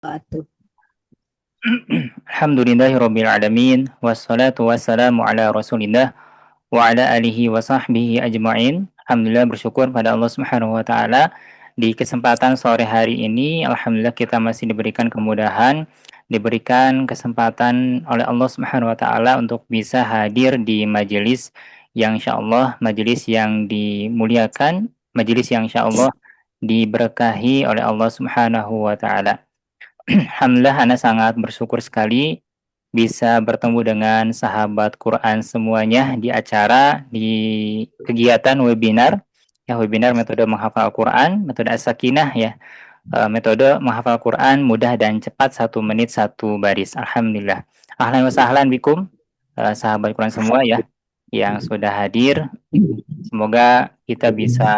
Wabarakatuh. Alhamdulillahirabbil alamin wassalatu wassalamu ala Rasulillah wa ala alihi wa sahbihi ajmain. Alhamdulillah bersyukur pada Allah Subhanahu wa taala di kesempatan sore hari ini alhamdulillah kita masih diberikan kemudahan, diberikan kesempatan oleh Allah Subhanahu wa taala untuk bisa hadir di majelis yang insyaallah majelis yang dimuliakan, majelis yang insyaallah diberkahi oleh Allah Subhanahu wa taala. Alhamdulillah, Ana sangat bersyukur sekali bisa bertemu dengan sahabat Quran semuanya di kegiatan webinar, ya webinar metode menghafal Quran, metode as-sakinah ya, metode menghafal Quran mudah dan cepat 1 menit 1 baris. Alhamdulillah. Ahlan wa sahlan bikum, sahabat Quran semua ya yang sudah hadir. Semoga kita bisa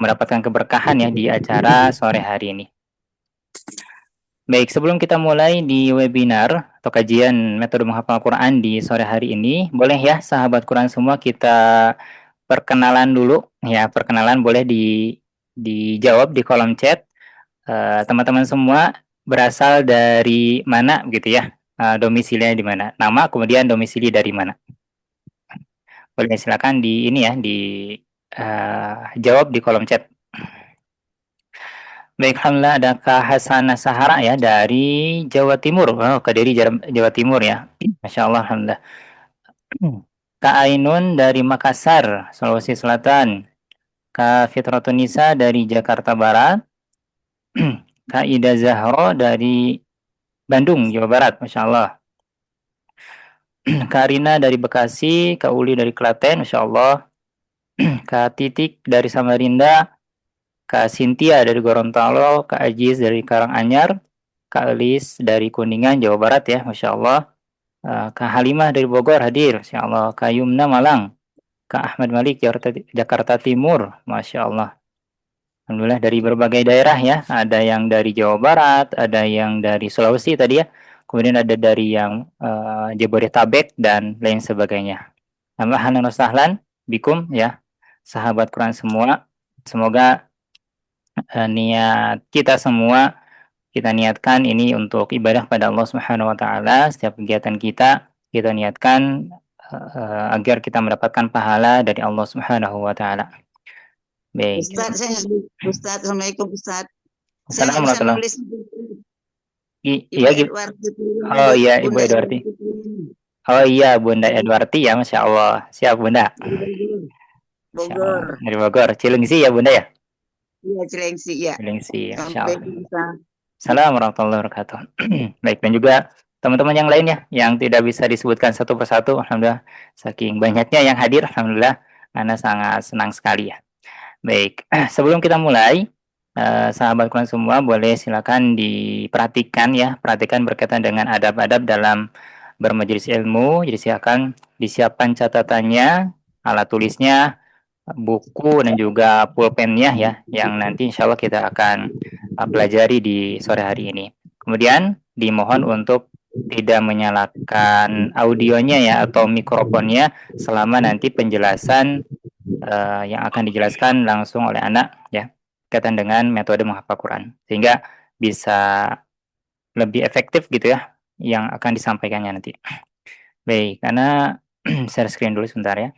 mendapatkan keberkahan ya di acara sore hari ini. Baik, sebelum kita mulai di webinar atau kajian metode menghafal Quran di sore hari ini, boleh ya sahabat Quran semua kita perkenalan dulu. Ya, perkenalan boleh dijawab di kolom chat. Teman-teman semua berasal dari mana gitu ya? Domisilinya di mana? Nama, kemudian domisili dari mana? Boleh silakan di ini ya, jawab di kolom chat. Baik, alhamdulillah ada Kak Hasanah Sahara ya dari Jawa Timur. Oh, Kediri Jawa Timur ya. Masya Allah, alhamdulillah. Kak Ainun dari Makassar, Sulawesi Selatan. Kak Fitratun Nisa dari Jakarta Barat. Kak Ida Zahro dari Bandung, Jawa Barat. Masya Allah. Kak Rina dari Bekasi. Kak Uli dari Klaten. Masya Allah. Kak Titik dari Samarinda. Kak Sintia dari Gorontalo. Kak Ajiz dari Karanganyar. Kak Elis dari Kuningan, Jawa Barat ya, Masya Allah. Kak Halimah dari Bogor hadir, Masya Allah. Kak Yumna Malang. Kak Ahmad Malik Jakarta Timur, Masya Allah. Alhamdulillah dari berbagai daerah ya. Ada yang dari Jawa Barat, ada yang dari Sulawesi tadi ya. Kemudian ada dari yang Jabodetabek dan lain sebagainya. Ahlan wa sahlan bikum ya, sahabat Quran semua. Semoga niat kita semua kita niatkan ini untuk ibadah pada Allah Subhanahu wa taala. Setiap kegiatan kita niatkan agar kita mendapatkan pahala dari Allah Subhanahu wa taala. Baik. Ustaz, Assalamualaikum Ustaz. Saya nggak bisa Assalamualaikum. nulis. Ibu Iya, Edwardi. oh iya Ibu Bunda Edwarti. Edwardi. Oh iya Bunda Edwarti ya, Masya Allah. Siap Bunda. Masya Allah. Bogor. Dari Bogor. Cilengsi ya Bunda ya? Iya, Cilengsi ya. Cilengsi, Masya Sampai Allah. bisa. Assalamualaikum warahmatullahi wabarakatuh. Baik, dan juga teman-teman yang lain ya, yang tidak bisa disebutkan satu persatu, alhamdulillah, saking banyaknya yang hadir, alhamdulillah, Ana sangat senang sekali ya. Baik, sebelum kita mulai, sahabat Quran semua boleh silakan diperhatikan ya, perhatikan berkaitan dengan adab-adab dalam bermajelis ilmu. Jadi silakan disiapkan catatannya, alat tulisnya, buku dan juga pulpennya ya, yang nanti insya Allah kita akan pelajari di sore hari ini. Kemudian dimohon untuk tidak menyalakan audionya ya atau mikrofonnya selama nanti penjelasan yang akan dijelaskan langsung oleh anak ya berkaitan dengan metode menghafal Quran sehingga bisa lebih efektif gitu ya yang akan disampaikannya nanti. Baik, karena share screen dulu sebentar ya.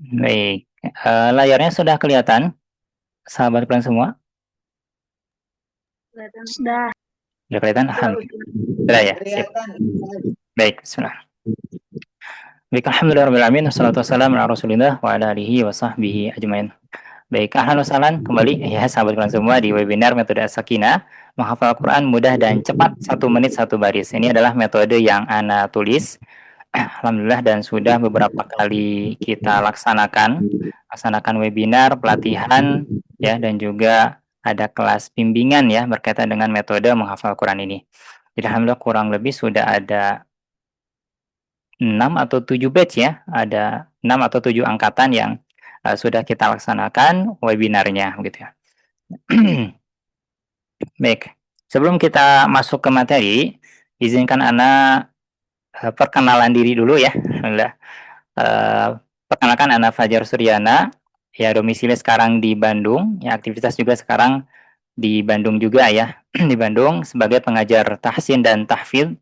Baik, layarnya sudah kelihatan, sahabat kalian semua? Sudah. Sudah kelihatan? Alhamdulillah. Sudah ya? Sip. Baik, bismillah. Baik, alhamdulillah, wassalatu wassalamu ala rasulillah wa ala alihi wa sahbihi ajmain. Baik, ahlan wa sahlan kembali ya sahabat Quran semua di webinar metode As-Sakinah menghafal Quran mudah dan cepat 1 menit 1 baris. Ini adalah metode yang Ana tulis. Alhamdulillah dan sudah beberapa kali kita laksanakan webinar, pelatihan ya dan juga ada kelas bimbingan ya berkaitan dengan metode menghafal Quran ini. Jadi alhamdulillah kurang lebih sudah ada 6 atau 7 batch ya, ada 6 atau 7 angkatan yang sudah kita laksanakan webinarnya begitu ya. Baik. Sebelum kita masuk ke materi, izinkan Ana perkenalan diri dulu ya. Alhamdulillah. Perkenalkan Ana Fajar Suryana, ya domisili sekarang di Bandung, ya aktivitas juga sekarang di Bandung juga ya, di Bandung sebagai pengajar tahsin dan tahfidz,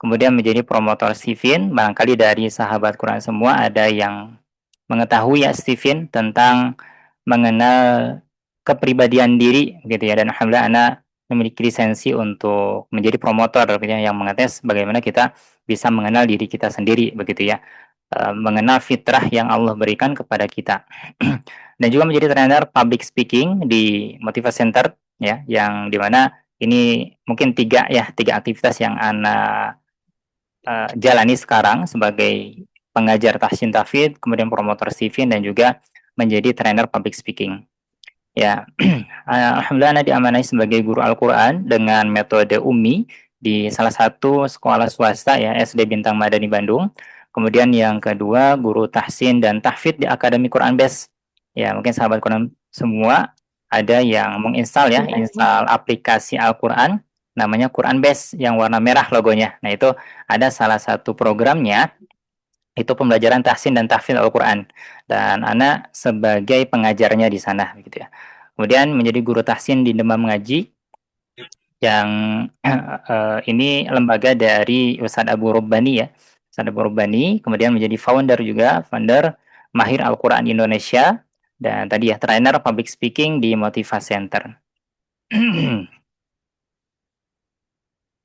kemudian menjadi promotor Stephen. Barangkali dari sahabat Quran semua ada yang mengetahui ya Stephen tentang mengenal kepribadian diri gitu ya, dan alhamdulillah Ana memiliki lisensi untuk menjadi promotor gitu ya, yang mengetes bagaimana kita bisa mengenal diri kita sendiri begitu ya. Mengenal fitrah yang Allah berikan kepada kita. Dan juga menjadi trainer public speaking di Motiva Center ya, yang dimana ini mungkin tiga aktivitas yang Ana jalani sekarang sebagai pengajar tahsin tahfidz, kemudian promotor Stephen, dan juga menjadi trainer public speaking. Ya, alhamdulillah Ana diamanai sebagai guru Al-Qur'an dengan metode UMI di salah satu sekolah swasta ya, SD Bintang Madani Bandung. Kemudian yang kedua, guru tahsin dan tahfidz di Akademi Quran Base. Ya, mungkin sahabat Quran semua ada yang menginstal ya, install aplikasi Al-Qur'an namanya Quran Base yang warna merah logonya. Nah, itu ada salah satu programnya, itu pembelajaran tahsin dan tahfidz Al-Qur'an. Dan Ana sebagai pengajarnya di sana gitu ya. Kemudian menjadi guru tahsin di Demam Ngaji, yang ini lembaga dari Ustadz Abu Robbani ya. Ustadz Abu Robbani, kemudian menjadi founder Mahir Al-Quran Indonesia, dan tadi ya trainer public speaking di Motiva Center.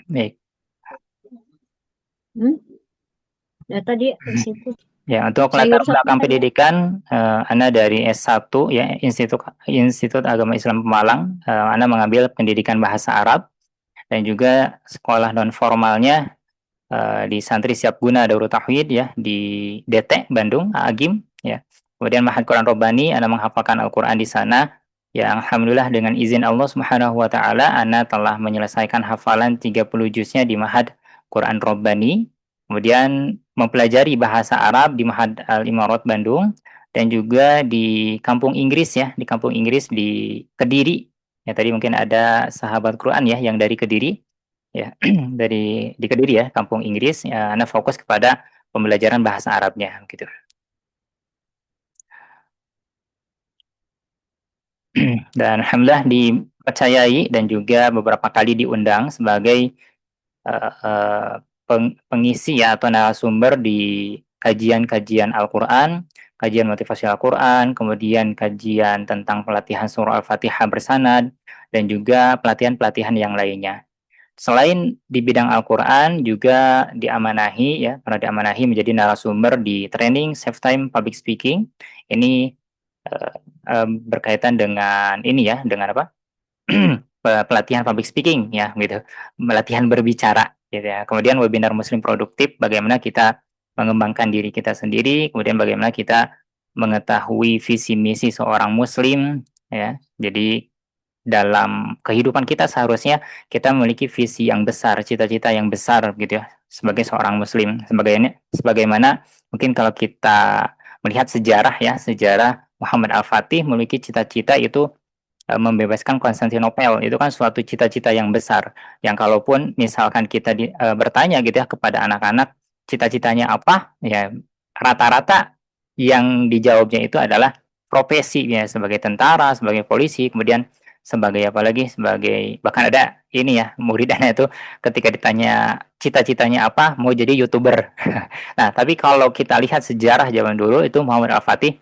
Baik. Ya tadi institut. Ya, untuk latar belakang pendidikan, Ana dari S1 ya, Institut Agama Islam Pemalang. Ana mengambil pendidikan bahasa Arab, dan juga sekolah non formalnya di Santri Siap Guna Darut Tauhid ya, di DT Bandung, Agim ya. Kemudian Mahad Quran Robbani, Ana menghafalkan Al-Qur'an di sana. Ya, alhamdulillah dengan izin Allah Subhanahu wa taala Ana telah menyelesaikan hafalan 30 juznya di Mahad Quran Robbani. Kemudian mempelajari bahasa Arab di Mahad Al-Imarat Bandung, dan juga di kampung Inggris ya, di kampung Inggris di Kediri. Ya, tadi mungkin ada sahabat Quran ya yang dari Kediri. Ya, di Kediri ya, kampung Inggris. Ya, Anda fokus kepada pembelajaran bahasa Arabnya gitu. Dan alhamdulillah dipercayai dan juga beberapa kali diundang sebagai pengisi ya atau narasumber di kajian-kajian Al-Qur'an, kajian motivasi Al-Qur'an, kemudian kajian tentang pelatihan surah Al-Fatihah bersanad, dan juga pelatihan-pelatihan yang lainnya. Selain di bidang Al-Qur'an, juga pernah diamanahi menjadi narasumber di training Safe Time Public Speaking. Ini berkaitan dengan dengan apa? Pelatihan public speaking ya gitu. Pelatihan berbicara gitu ya. Kemudian webinar Muslim produktif, bagaimana kita mengembangkan diri kita sendiri, kemudian bagaimana kita mengetahui visi misi seorang muslim ya. Jadi dalam kehidupan kita seharusnya kita memiliki visi yang besar, cita-cita yang besar gitu ya, sebagai seorang muslim. Sebagaimana mungkin kalau kita melihat sejarah Muhammad Al-Fatih memiliki cita-cita itu membebaskan Konstantinopel. Itu kan suatu cita-cita yang besar, yang kalaupun misalkan kita bertanya gitu ya kepada anak-anak cita-citanya apa, ya rata-rata yang dijawabnya itu adalah profesi ya, sebagai tentara, sebagai polisi, kemudian sebagai apa lagi, sebagai bahkan ada ini ya muridnya itu ketika ditanya cita-citanya apa, mau jadi YouTuber. Nah, tapi kalau kita lihat sejarah zaman dulu itu Muhammad Al-Fatih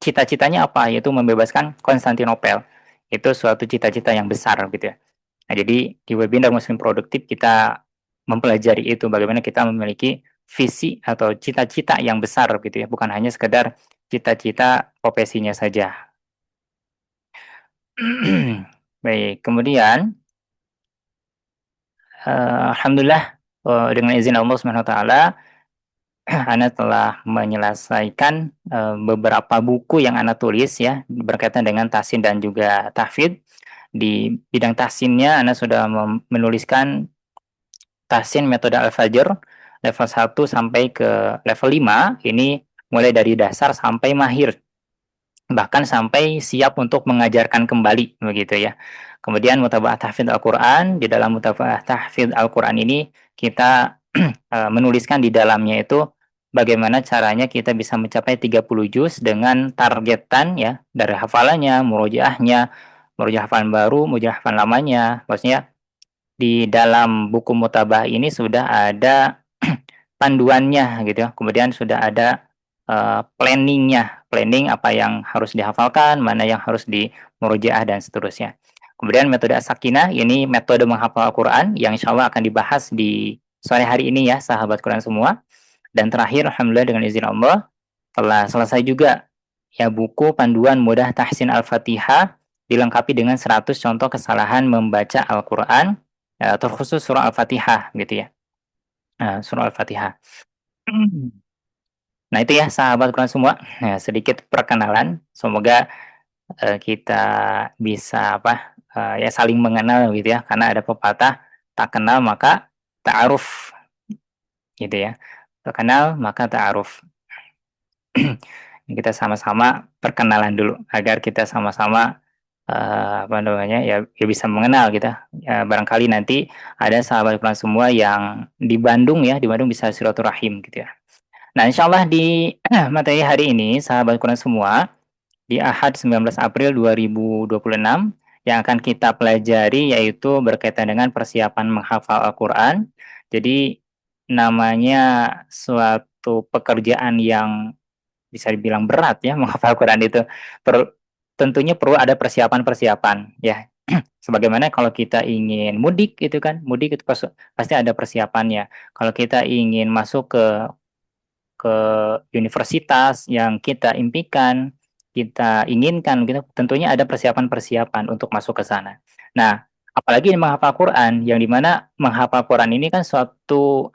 cita-citanya apa? Yaitu membebaskan Konstantinopel. Itu suatu cita-cita yang besar gitu ya. Nah, jadi di webinar Muslim Produktif kita mempelajari itu, bagaimana kita memiliki visi atau cita-cita yang besar gitu ya, bukan hanya sekedar cita-cita profesinya saja. Baik, kemudian alhamdulillah dengan izin Allah Subhanahu wa taala Ana telah menyelesaikan beberapa buku yang Ana tulis ya berkaitan dengan tahsin dan juga tahfidz. Di bidang tahsinnya Ana sudah menuliskan tahsin metode Al-Fajr level 1 sampai ke level 5. Ini mulai dari dasar sampai mahir, bahkan sampai siap untuk mengajarkan kembali begitu ya. Kemudian mutaba'ah tahfidz Al-Quran, di dalam mutaba'ah tahfidz Al-Quran ini kita menuliskan di dalamnya itu bagaimana caranya kita bisa mencapai 30 juz dengan targetan ya dari hafalannya, murojaahnya, murojaah hafalan baru, murojaah hafalan lamanya. Maksudnya di dalam buku mutaba'ah ini sudah ada panduannya gitu ya. Kemudian sudah ada planningnya, planning apa yang harus dihafalkan, mana yang harus di murojaah dan seterusnya. Kemudian metode as-sakinah ini metode menghafal Al-Quran yang insya Allah akan dibahas di sore hari ini ya sahabat Quran semua. Dan terakhir alhamdulillah dengan izin Allah telah selesai juga ya buku panduan mudah tahsin Al-Fatihah dilengkapi dengan 100 contoh kesalahan membaca Al-Quran terkhusus surah Al-Fatihah gitu ya. Surah Al-Fatihah. Nah itu ya sahabat Quran semua, ya, sedikit perkenalan. Semoga kita bisa ya saling mengenal gitu ya. Karena ada pepatah tak kenal maka ta'aruf gitu ya. Tak kenal maka ta'aruf. Kita sama-sama perkenalan dulu agar kita sama-sama ya bisa mengenal gitu. Ya, barangkali nanti ada sahabat Quran semua yang di Bandung ya, di Bandung bisa silaturahim gitu ya. Nah, insya Allah di materi hari ini, sahabat Quran semua, di Ahad 19 April 2026, yang akan kita pelajari yaitu berkaitan dengan persiapan menghafal Al-Quran. Jadi, namanya suatu pekerjaan yang bisa dibilang berat ya, menghafal Al-Quran itu. Tentunya perlu ada persiapan-persiapan ya. Sebagaimana kalau kita ingin mudik gitu kan, mudik itu pasti ada persiapannya. Kalau kita ingin masuk ke universitas yang kita impikan, kita inginkan gitu, tentunya ada persiapan-persiapan untuk masuk ke sana. Nah, apalagi menghafal Quran, yang dimana menghafal Quran ini kan suatu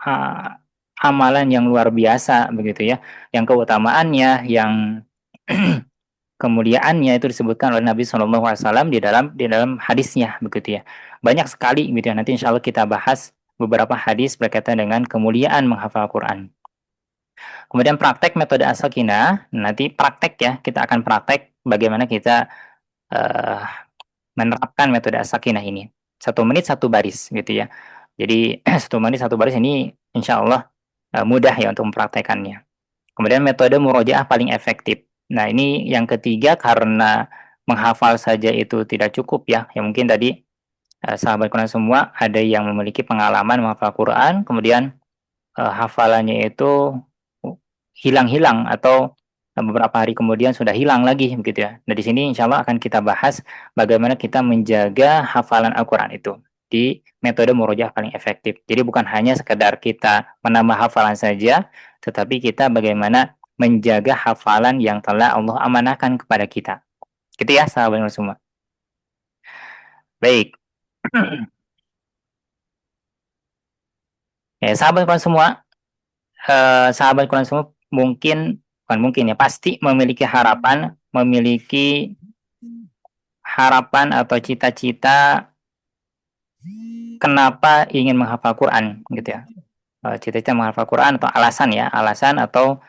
amalan yang luar biasa begitu ya, yang keutamaannya, yang kemuliaannya itu disebutkan oleh Nabi SAW di dalam hadisnya begitu ya. Banyak sekali gitu ya. Nanti insya Allah kita bahas beberapa hadis berkaitan dengan kemuliaan menghafal Quran. Kemudian praktek metode as-sakinah, nanti praktek ya, kita akan praktek bagaimana kita uh, menerapkan metode as-sakinah ini. 1 menit 1 baris gitu ya. Jadi 1 menit 1 baris ini insya Allah mudah ya untuk mempraktekannya. Kemudian metode murojaah paling efektif. Nah ini yang ketiga karena menghafal saja itu tidak cukup ya. Yang mungkin tadi sahabat Quran semua ada yang memiliki pengalaman menghafal Quran, kemudian hafalannya itu hilang-hilang atau beberapa hari kemudian sudah hilang lagi begitu ya. Nah di sini insya Allah akan kita bahas bagaimana kita menjaga hafalan Al-Quran itu di metode murojaah paling efektif. Jadi bukan hanya sekedar kita menambah hafalan saja, tetapi kita bagaimana menjaga hafalan yang telah Allah amanahkan kepada kita. Gitu ya sahabat semua. Baik. Ya, sahabat semua, sahabat Quran semua bukan mungkin ya, pasti memiliki harapan atau cita-cita kenapa ingin menghafal Quran gitu ya. Cita-cita menghafal Quran atau alasan atau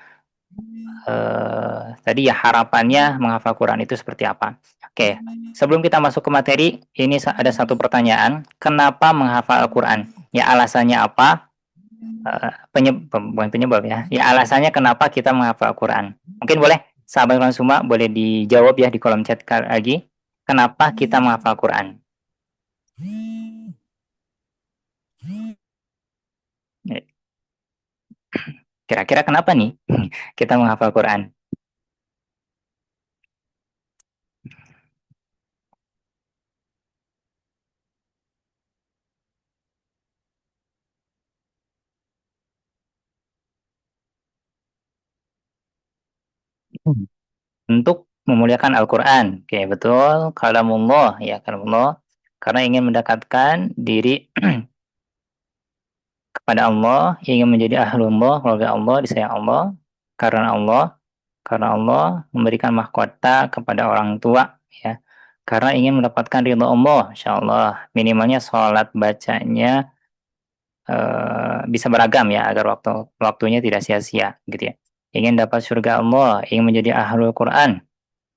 tadi ya harapannya menghafal Quran itu seperti apa. Oke, sebelum kita masuk ke materi, ini ada satu pertanyaan, kenapa menghafal Al-Quran? Ya alasannya apa? Bukan penyebab ya. Ya alasannya kenapa kita menghafal Al-Quran. Mungkin boleh sahabat Quran semua boleh dijawab ya di kolom chat lagi. Kenapa kita menghafal Quran? Kira-kira kenapa nih kita menghafal Quran? Untuk memuliakan Al-Quran. Oke, betul. Kalamullah, ya kalamullah. Karena ingin mendekatkan diri kepada Allah, ingin menjadi ahlullah, keluarga Allah, disayang Allah. Karena Allah memberikan mahkota kepada orang tua, ya. Karena ingin mendapatkan ridha Allah, insyaallah. Minimalnya sholat bacanya bisa beragam ya, agar waktunya tidak sia-sia, gitu ya. Ingin dapat surga Allah, ingin menjadi ahlul Quran.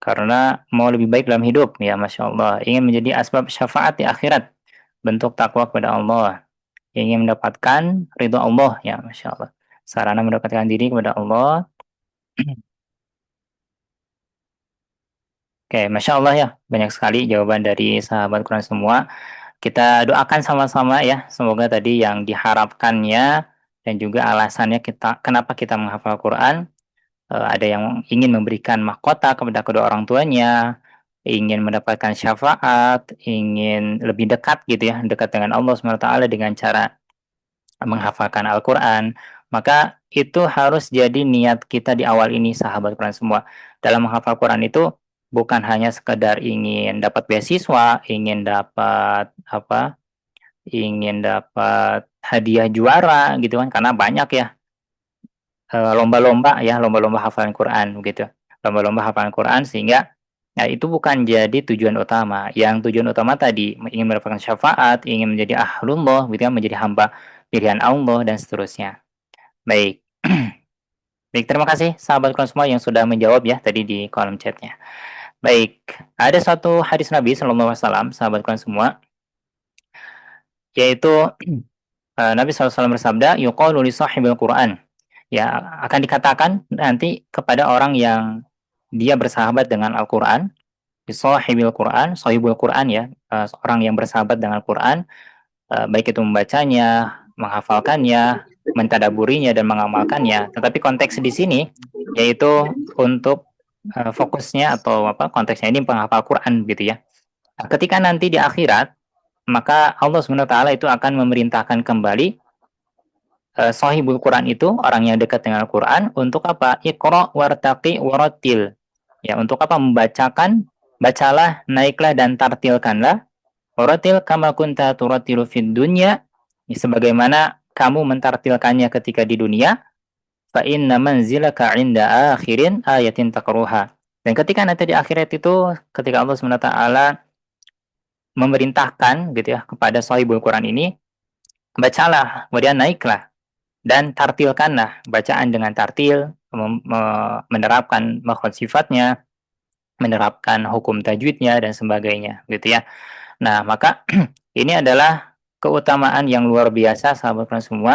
karena mau lebih baik dalam hidup, ya Masya Allah, ingin menjadi asbab syafaat di akhirat, bentuk takwa kepada Allah, ingin mendapatkan ridho Allah, ya Masya Allah, sarana mendapatkan diri kepada Allah. Oke, Masya Allah ya, banyak sekali jawaban dari sahabat Quran semua. Kita doakan sama-sama ya, semoga tadi yang diharapkannya dan juga alasannya kenapa kita menghafal Quran, ada yang ingin memberikan mahkota kepada kedua orang tuanya, ingin mendapatkan syafaat, ingin lebih dekat gitu ya, dekat dengan Allah SWT dengan cara menghafalkan Al-Quran, maka itu harus jadi niat kita di awal ini, sahabat Quran semua. Dalam menghafal Quran itu bukan hanya sekedar ingin dapat beasiswa, ingin dapat hadiah juara gitu kan, karena banyak ya lomba-lomba hafalan Quran gitu. Lomba-lomba hafalan Quran, sehingga ya itu bukan jadi tujuan utama. Yang tujuan utama tadi ingin mendapatkan syafaat, ingin menjadi ahlullah gitu kan, menjadi hamba pilihan Allah dan seterusnya. Baik. Baik, terima kasih sahabat Quran semua yang sudah menjawab ya tadi di kolom chatnya. Baik, ada satu hadis Nabi Shallallahu Alaihi Wasallam, sahabat Quran semua, yaitu Nabi SAW bersabda, yuqalu li sahibil Quran. Ya, akan dikatakan nanti kepada orang yang dia bersahabat dengan Al-Quran, sahibil Quran, sahibul Quran ya, orang yang bersahabat dengan Al-Quran, baik itu membacanya, menghafalkannya, mentadaburinya dan mengamalkannya. Tetapi konteks di sini yaitu untuk fokusnya atau konteksnya ini penghafal Quran gitu ya. Ketika nanti di akhirat, maka Allah SWT itu akan memerintahkan kembali sahibul Quran itu, orang yang dekat dengan Al-Quran, untuk apa? Iqra wartaqi waratil. Ya, untuk apa? Membacakan, bacalah, naiklah dan tartilkanlah. Waratil kama kunta turatilu fid dunya. Sebagaimana kamu mentartilkannya ketika di dunia. Fa inna manzilaka inda akhirin ayatin taqruha. Dan ketika nanti di akhirat itu, ketika Allah SWT memerintahkan gitu ya kepada sahibul Quran ini, bacalah, kemudian naiklah dan tartilkanlah, bacaan dengan tartil, menerapkan makhraj sifatnya, menerapkan hukum tajwidnya dan sebagainya gitu ya. Nah, maka ini adalah keutamaan yang luar biasa sahabat Quran semua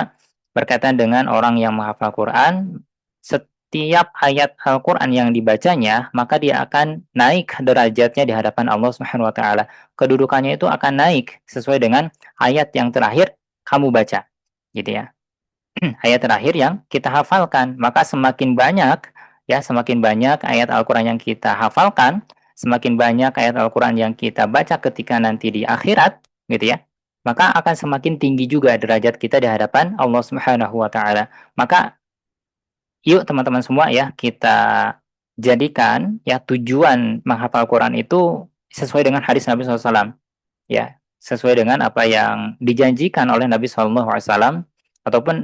berkaitan dengan orang yang menghafal Quran. Setiap ayat Al-Quran yang dibacanya, maka dia akan naik derajatnya di hadapan Allah Subhanahu wa taala. Kedudukannya itu akan naik sesuai dengan ayat yang terakhir kamu baca. Gitu ya. Ayat terakhir yang kita hafalkan, maka semakin banyak ayat Al-Quran yang kita hafalkan, semakin banyak ayat Al-Quran yang kita baca ketika nanti di akhirat, gitu ya, maka akan semakin tinggi juga derajat kita di hadapan Allah Subhanahu wa taala. Maka yuk teman-teman semua ya, kita jadikan ya tujuan menghafal Quran itu sesuai dengan hadis Nabi SAW, ya, sesuai dengan apa yang dijanjikan oleh Nabi SAW, ataupun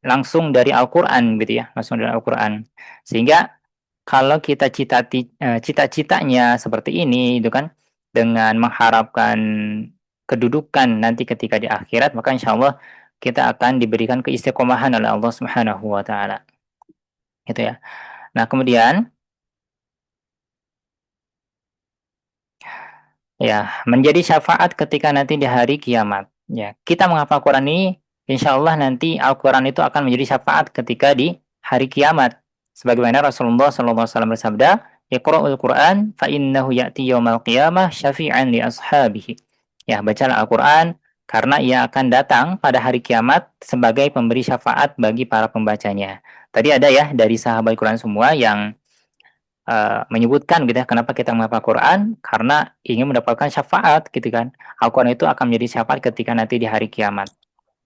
langsung dari Al-Quran gitu ya, langsung dari Al-Quran. Sehingga kalau kita cita-citanya seperti ini itu kan, dengan mengharapkan kedudukan nanti ketika di akhirat, maka insya Allah kita akan diberikan keistiqomahan oleh Allah Subhanahu wa taala. Gitu ya. Nah, kemudian ya, menjadi syafaat ketika nanti di hari kiamat. Ya, kita menghafal Quran ini, insya Allah nanti Al-Quran itu akan menjadi syafaat ketika di hari kiamat. Sebagaimana Rasulullah SAW bersabda, Iqra'ul Quran fa innahu ya'ti yaumal qiyamah syafi'an li ashabihi. Ya, bacalah Al-Quran karena ia akan datang pada hari kiamat sebagai pemberi syafaat bagi para pembacanya. Tadi ada ya dari sahabat Quran semua yang menyebutkan gitu ya, kenapa kita menghafal Quran, karena ingin mendapatkan syafaat gitu kan. Al-Quran itu akan menjadi syafaat ketika nanti di hari kiamat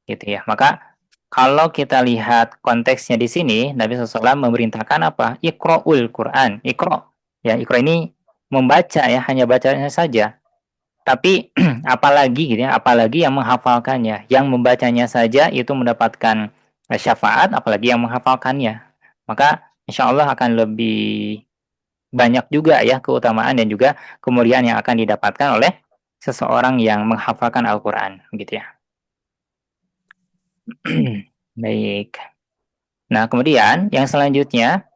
gitu ya. Maka kalau kita lihat konteksnya di sini, Nabi SAW memerintahkan apa? Iqra'ul Quran. Iqra'. Ya, Iqra' ini membaca ya, hanya bacanya saja. Tapi apalagi gitu ya, apalagi yang menghafalkannya. Yang membacanya saja itu mendapatkan syafaat, apalagi yang menghafalkannya. Maka insya Allah akan lebih banyak juga ya keutamaan dan juga kemuliaan yang akan didapatkan oleh seseorang yang menghafalkan Al-Quran gitu ya. Baik. Nah, kemudian yang selanjutnya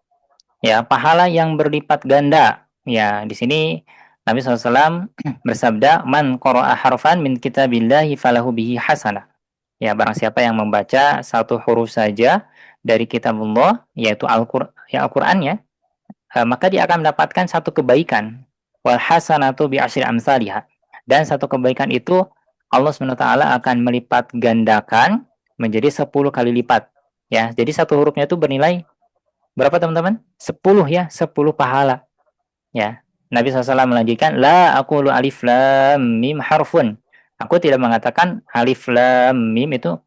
ya, pahala yang berlipat ganda ya di sini Nabi SAW bersabda, "Man qara'a harfan min kitabillahi falahu bihi hasanah." Ya, barang siapa yang membaca satu huruf saja dari kitabullah, yaitu Al-Qur'an ya, maka dia akan mendapatkan satu kebaikan. Wal hasanatu bi asyri amsalihha. Dan satu kebaikan itu Allah SWT akan melipat gandakan menjadi 10 kali lipat. Ya, jadi satu hurufnya itu bernilai berapa teman-teman? 10 ya, 10 pahala. Ya. Nabi SAW melanjutkan, la aqulu alif lam mim harfun. Aku tidak mengatakan alif lam mim itu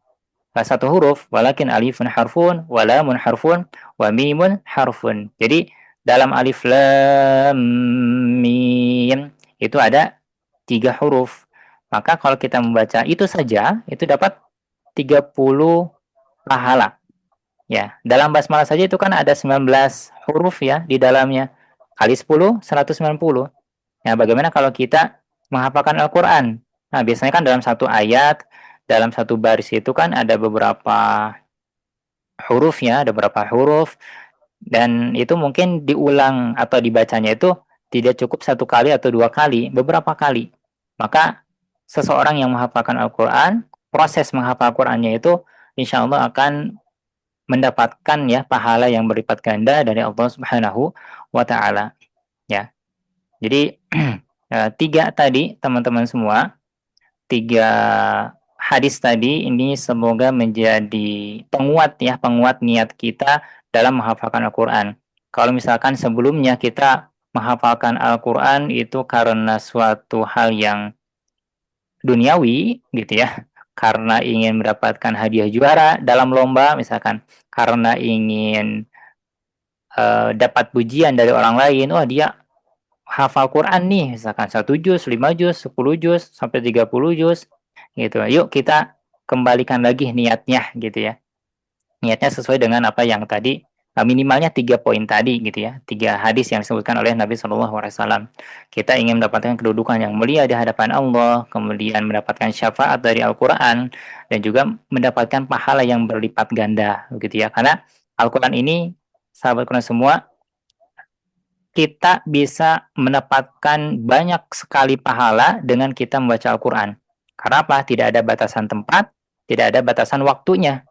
satu huruf, walakin alifun harfun, wa lamun harfun, wa mimun harfun. Jadi dalam alif lam mim itu ada 3 huruf. Maka kalau kita membaca itu saja, itu dapat 30 pahala. Ya, dalam basmalah saja itu kan ada 19 huruf ya di dalamnya. Kali 10, 190. Ya, bagaimana kalau kita menghafalkan Al-Qur'an? Nah, biasanya kan dalam satu ayat, dalam satu baris itu kan ada beberapa huruf ya, ada beberapa huruf dan itu mungkin diulang atau dibacanya itu tidak cukup satu kali atau dua kali, beberapa kali. Maka seseorang yang menghafalkan Al-Qur'an, proses menghafal Al-Qur'annya itu insya Allah akan mendapatkan ya pahala yang berlipat ganda dari Allah Subhanahu wa taala ya. Jadi 3 tadi teman-teman semua, 3 hadis tadi ini semoga menjadi penguat ya, penguat niat kita dalam menghafalkan Al-Qur'an. Kalau misalkan sebelumnya kita menghafalkan Al-Qur'an itu karena suatu hal yang duniawi gitu ya, karena ingin mendapatkan hadiah juara dalam lomba misalkan, karena ingin dapat pujian dari orang lain, "Wah dia hafal Quran nih," misalkan 1 juz, 5 juz, 10 juz, sampai 30 juz, gitu. Yuk kita kembalikan lagi niatnya gitu ya. Niatnya sesuai dengan apa yang tadi, minimalnya 3 poin tadi gitu ya, 3 hadis yang disebutkan oleh Nabi SAW. Kita ingin mendapatkan kedudukan yang mulia di hadapan Allah, kemudian mendapatkan syafaat dari Al-Quran, dan juga mendapatkan pahala yang berlipat ganda begitu ya. Karena Al-Quran ini, sahabat Quran semua, kita bisa mendapatkan banyak sekali pahala dengan kita membaca Al-Quran. Karena apa? Tidak ada batasan tempat, tidak ada batasan waktunya.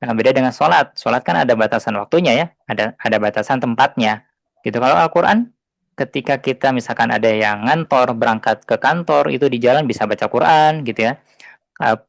Nah, beda dengan sholat. Sholat kan ada batasan waktunya ya, ada batasan tempatnya. Gitu. Kalau Al-Quran, ketika kita misalkan ada yang ngantor, berangkat ke kantor, itu di jalan bisa baca Quran gitu ya.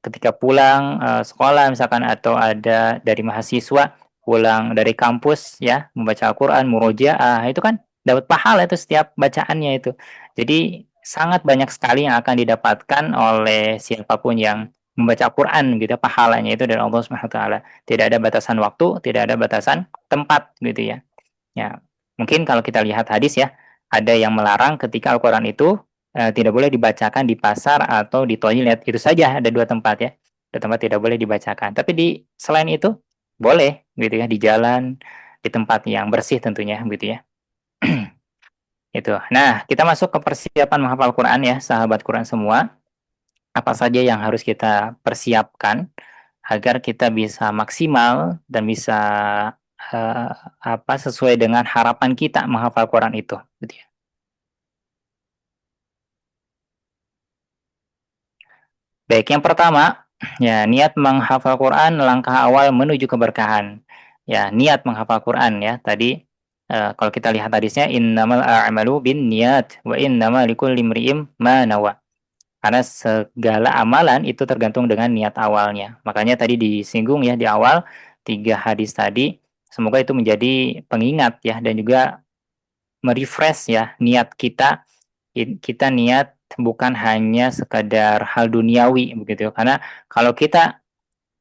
Ketika pulang sekolah misalkan, atau ada dari mahasiswa pulang dari kampus ya, membaca Al-Quran, murojaah, itu kan dapat pahala itu setiap bacaannya itu. Jadi sangat banyak sekali yang akan didapatkan oleh siapapun yang membaca Quran gitu, pahalanya itu dari Allah Subhanahu wa taala. Tidak ada batasan waktu, tidak ada batasan tempat gitu ya. Ya, mungkin kalau kita lihat hadis ya, ada yang melarang ketika Al-Qur'an itu tidak boleh dibacakan di pasar atau di toilet. Itu saja ada 2 tempat ya. 2 tempat tidak boleh dibacakan. Tapi di selain itu boleh gitu ya, di jalan, di tempat yang bersih tentunya gitu ya. Itu. Nah, kita masuk ke persiapan menghafal Quran ya, sahabat Quran semua. Apa saja yang harus kita persiapkan agar kita bisa maksimal dan bisa uh, sesuai dengan harapan kita menghafal Quran itu gitu ya. Baik, yang pertama ya, niat menghafal Quran langkah awal menuju keberkahan. Ya, niat menghafal Quran ya. Tadi kalau kita lihat hadisnya, innamal a'malu binniyat wa innamal likulli imri'in ma nawa. Karena segala amalan itu tergantung dengan niat awalnya. Makanya tadi disinggung ya di awal 3 hadis tadi, semoga itu menjadi pengingat ya, dan juga merefresh ya niat kita. Kita niat bukan hanya sekadar hal duniawi begitu. Karena kalau kita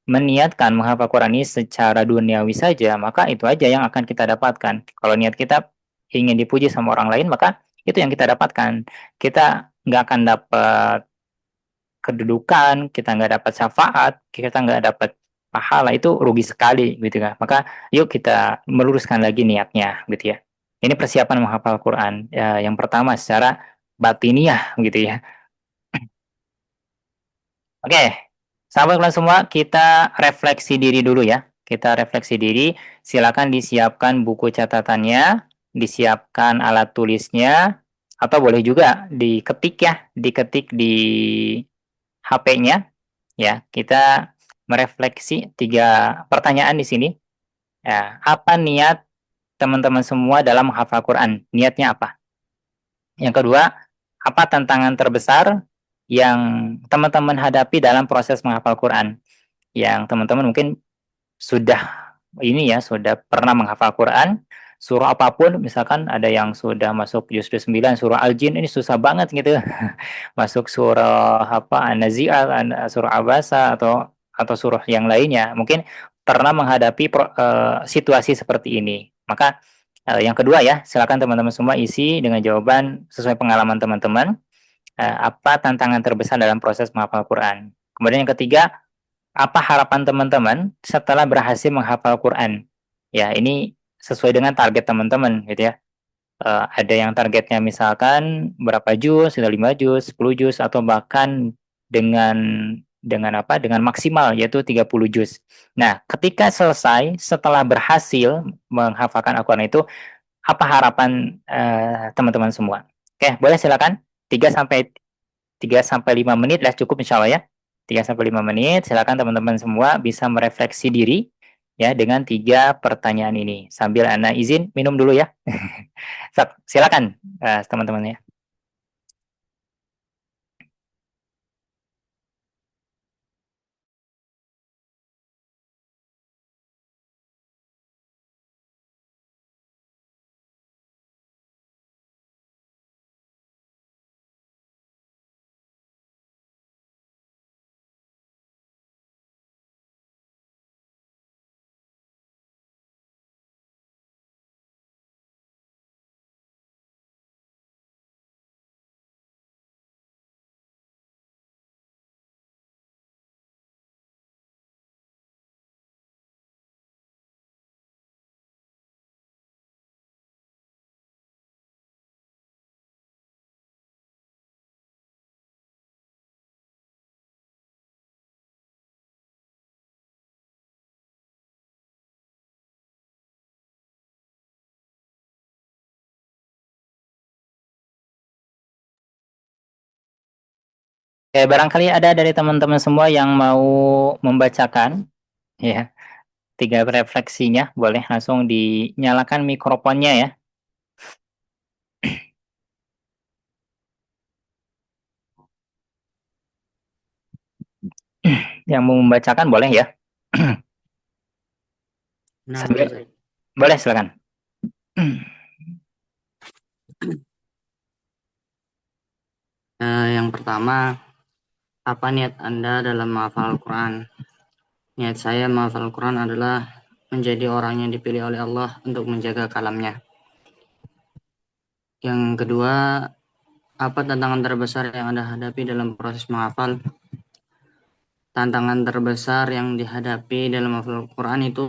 meniatkan menghafal Quran ini secara duniawi saja, maka itu aja yang akan kita dapatkan. Kalau niat kita ingin dipuji sama orang lain, maka itu yang kita dapatkan. Kita nggak akan dapat kedudukan, kita nggak dapat syafaat, kita nggak dapat pahala, itu rugi sekali gitu kan. Maka yuk kita meluruskan lagi niatnya gitu ya. Ini persiapan menghafal Quran ya, yang pertama secara batiniah gitu ya. Oke, sahabat Quran semua, kita refleksi diri dulu ya. Kita refleksi diri, silakan disiapkan buku catatannya, disiapkan alat tulisnya, atau boleh juga diketik ya, diketik di HP-nya ya. Kita merefleksi 3 pertanyaan di sini. Ya, apa niat teman-teman semua dalam menghafal Quran? Niatnya apa? Yang kedua, apa tantangan terbesar yang teman-teman hadapi dalam proses menghafal Quran? Yang teman-teman mungkin sudah ini ya, sudah pernah menghafal Quran, surah apapun, misalkan ada yang sudah masuk juz 9 surah Al-Jin, ini susah banget gitu. Masuk surah apa, An-Nazi'at, surah Abasa, atau surah yang lainnya. Mungkin pernah menghadapi situasi seperti ini. Maka yang kedua ya, silakan teman-teman semua isi dengan jawaban sesuai pengalaman teman-teman. Apa tantangan terbesar dalam proses menghafal Quran? Kemudian yang ketiga, apa harapan teman-teman setelah berhasil menghafal Quran? Ya, ini sesuai dengan target teman-teman gitu ya. Ada yang targetnya misalkan berapa juz, sudah 5 juz, 10 juz, atau bahkan dengan apa? Dengan maksimal yaitu 30 juz. Nah, ketika selesai setelah berhasil menghafalkan Al-Qur'an itu, apa harapan teman-teman semua? Oke, boleh silakan. 3 sampai 5 menit lah cukup insya Allah ya. 3 sampai 5 menit, silakan teman-teman semua bisa merefleksi diri ya dengan 3 pertanyaan ini. Sambil Ana izin minum dulu ya. Silakan teman-teman ya. Barangkali ada dari teman-teman semua yang mau membacakan ya 3 refleksinya, boleh langsung dinyalakan mikrofonnya ya. Yang mau membacakan boleh ya. Nah, Boleh silakan. Yang pertama, apa niat Anda dalam menghafal Al-Quran? Niat saya menghafal Al-Quran adalah menjadi orang yang dipilih oleh Allah untuk menjaga kalamnya. Yang kedua, apa tantangan terbesar yang Anda hadapi dalam proses menghafal? Tantangan terbesar yang dihadapi dalam menghafal Al-Quran itu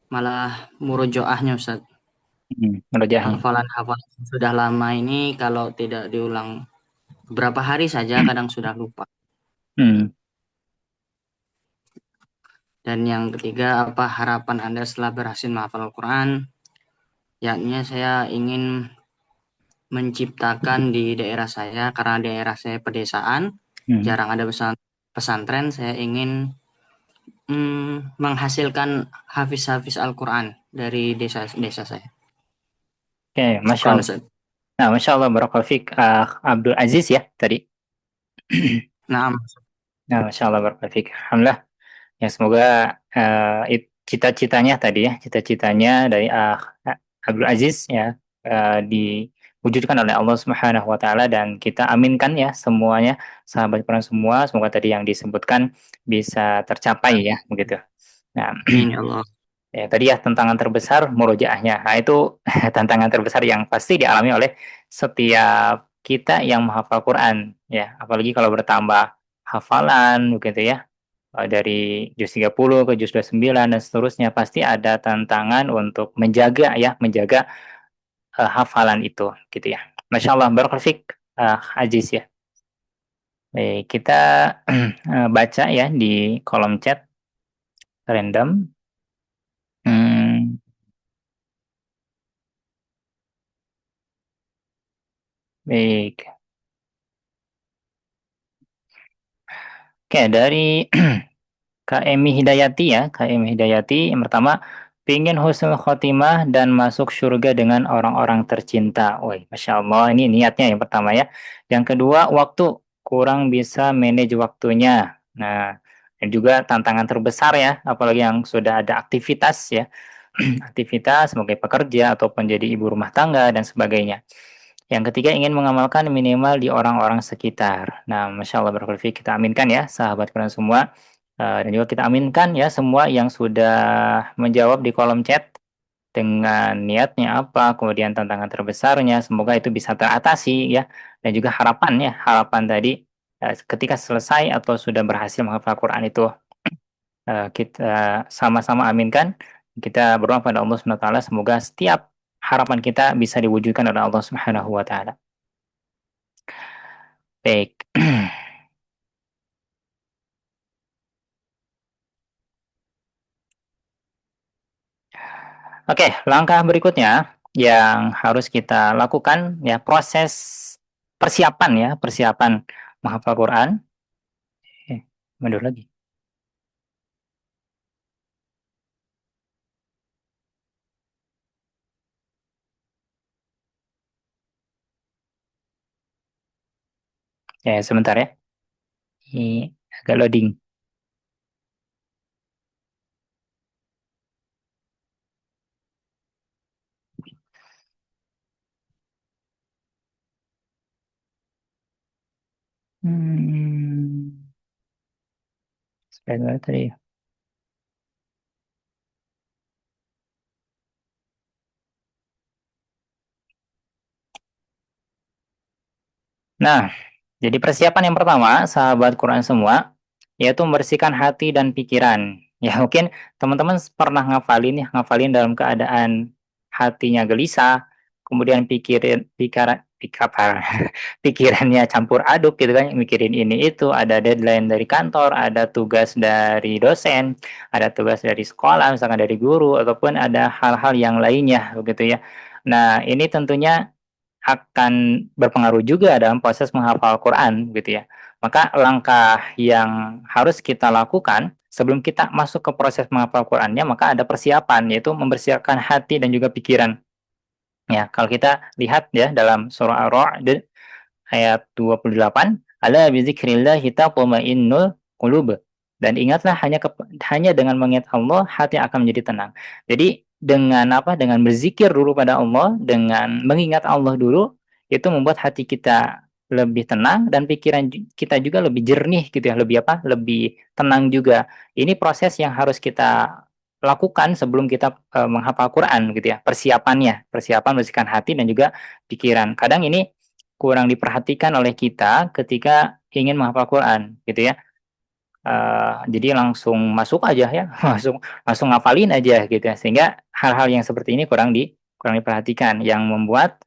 malah murojaahnya, Ustaz. Murojaahnya. Hafalan-hafalan sudah lama ini kalau tidak diulang beberapa hari saja kadang sudah lupa. Dan yang ketiga, apa harapan Anda setelah berhasil menghafal Al-Quran? Yakni saya ingin menciptakan di daerah saya, karena daerah saya pedesaan, jarang ada pesantren, saya ingin menghasilkan hafiz-hafiz Al-Quran dari desa saya. Oke, Masya Allah. Nah, Masya Allah, Barakallahu Fik. Abdul Aziz ya tadi. Nah, Masya Allah, Barakallahu Fik. Alhamdulillah. Ya, semoga cita-citanya tadi ya, cita-citanya dari Abdul Aziz ya, diwujudkan oleh Allah Subhanahu wa taala, dan kita aminkan ya semuanya, sahabat Quran semua, semoga tadi yang disebutkan bisa tercapai ya, begitu. Nah, Allah. Ya, tadi ya tantangan terbesar murojaahnya. Nah, itu tantangan terbesar yang pasti dialami oleh setiap kita yang menghafal Quran ya, apalagi kalau bertambah hafalan begitu ya. Dari juz 30 ke juz 29 dan seterusnya, pasti ada tantangan untuk menjaga hafalan itu gitu ya. Masya Allah, barakallahu fik, Aziz ya. Kita baca ya di kolom chat random. Baik. Oke, dari Kak Emi Hidayati ya, Kak Emi Hidayati yang pertama, pingin husnul khotimah dan masuk surga dengan orang-orang tercinta. Woi, Masya Allah, ini niatnya yang pertama ya. Yang kedua, waktu, kurang bisa manage waktunya. Nah, dan juga tantangan terbesar ya, apalagi yang sudah ada aktivitas ya, aktivitas sebagai pekerja ataupun jadi ibu rumah tangga dan sebagainya. Yang ketiga, ingin mengamalkan minimal di orang-orang sekitar. Nah, Masya Allah barakallahu fiik, kita aminkan ya, sahabat kalian semua. Dan juga kita aminkan ya semua yang sudah menjawab di kolom chat dengan niatnya apa, kemudian tantangan terbesarnya, semoga itu bisa teratasi ya. Dan juga harapan ya, harapan tadi ketika selesai atau sudah berhasil menghafal Quran itu kita sama-sama aminkan. Kita berdoa pada Allah Subhanahu wa taala semoga setiap harapan kita bisa diwujudkan oleh Allah Subhanahu wa taala. Baik. Oke, langkah berikutnya yang harus kita lakukan ya proses persiapan ya, persiapan menghafal Quran. Mundur lagi. Ya, sebentar ya. Ini agak loading. Sebentar tadi. Nah, jadi persiapan yang pertama, sahabat Quran semua, yaitu membersihkan hati dan pikiran. Ya, mungkin teman-teman pernah ngafalin dalam keadaan hatinya gelisah, kemudian pikirannya campur aduk gitu kan, mikirin ini itu, ada deadline dari kantor, ada tugas dari dosen, ada tugas dari sekolah, misalkan dari guru, ataupun ada hal-hal yang lainnya begitu ya. Nah, ini tentunya akan berpengaruh juga dalam proses menghafal Quran gitu ya. Maka langkah yang harus kita lakukan sebelum kita masuk ke proses menghafal Qurannya, maka ada persiapan, yaitu membersihkan hati dan juga pikiran. Ya, kalau kita lihat ya dalam surah Ar-Ra'd ayat 28, ala bizikrillahi tatma'innul qulub. Dan ingatlah hanya dengan mengingat Allah hati akan menjadi tenang. Jadi dengan apa? Dengan berzikir dulu pada Allah, dengan mengingat Allah dulu, itu membuat hati kita lebih tenang dan pikiran kita juga lebih jernih gitu ya, lebih apa? Lebih tenang juga. Ini proses yang harus kita lakukan sebelum kita menghafal Quran gitu ya. Persiapan bersihkan hati dan juga pikiran. Kadang ini kurang diperhatikan oleh kita ketika ingin menghafal Quran gitu ya. Jadi langsung masuk aja ya, langsung langsung ngafalin aja gitu ya. Sehingga hal-hal yang seperti ini kurang diperhatikan yang membuat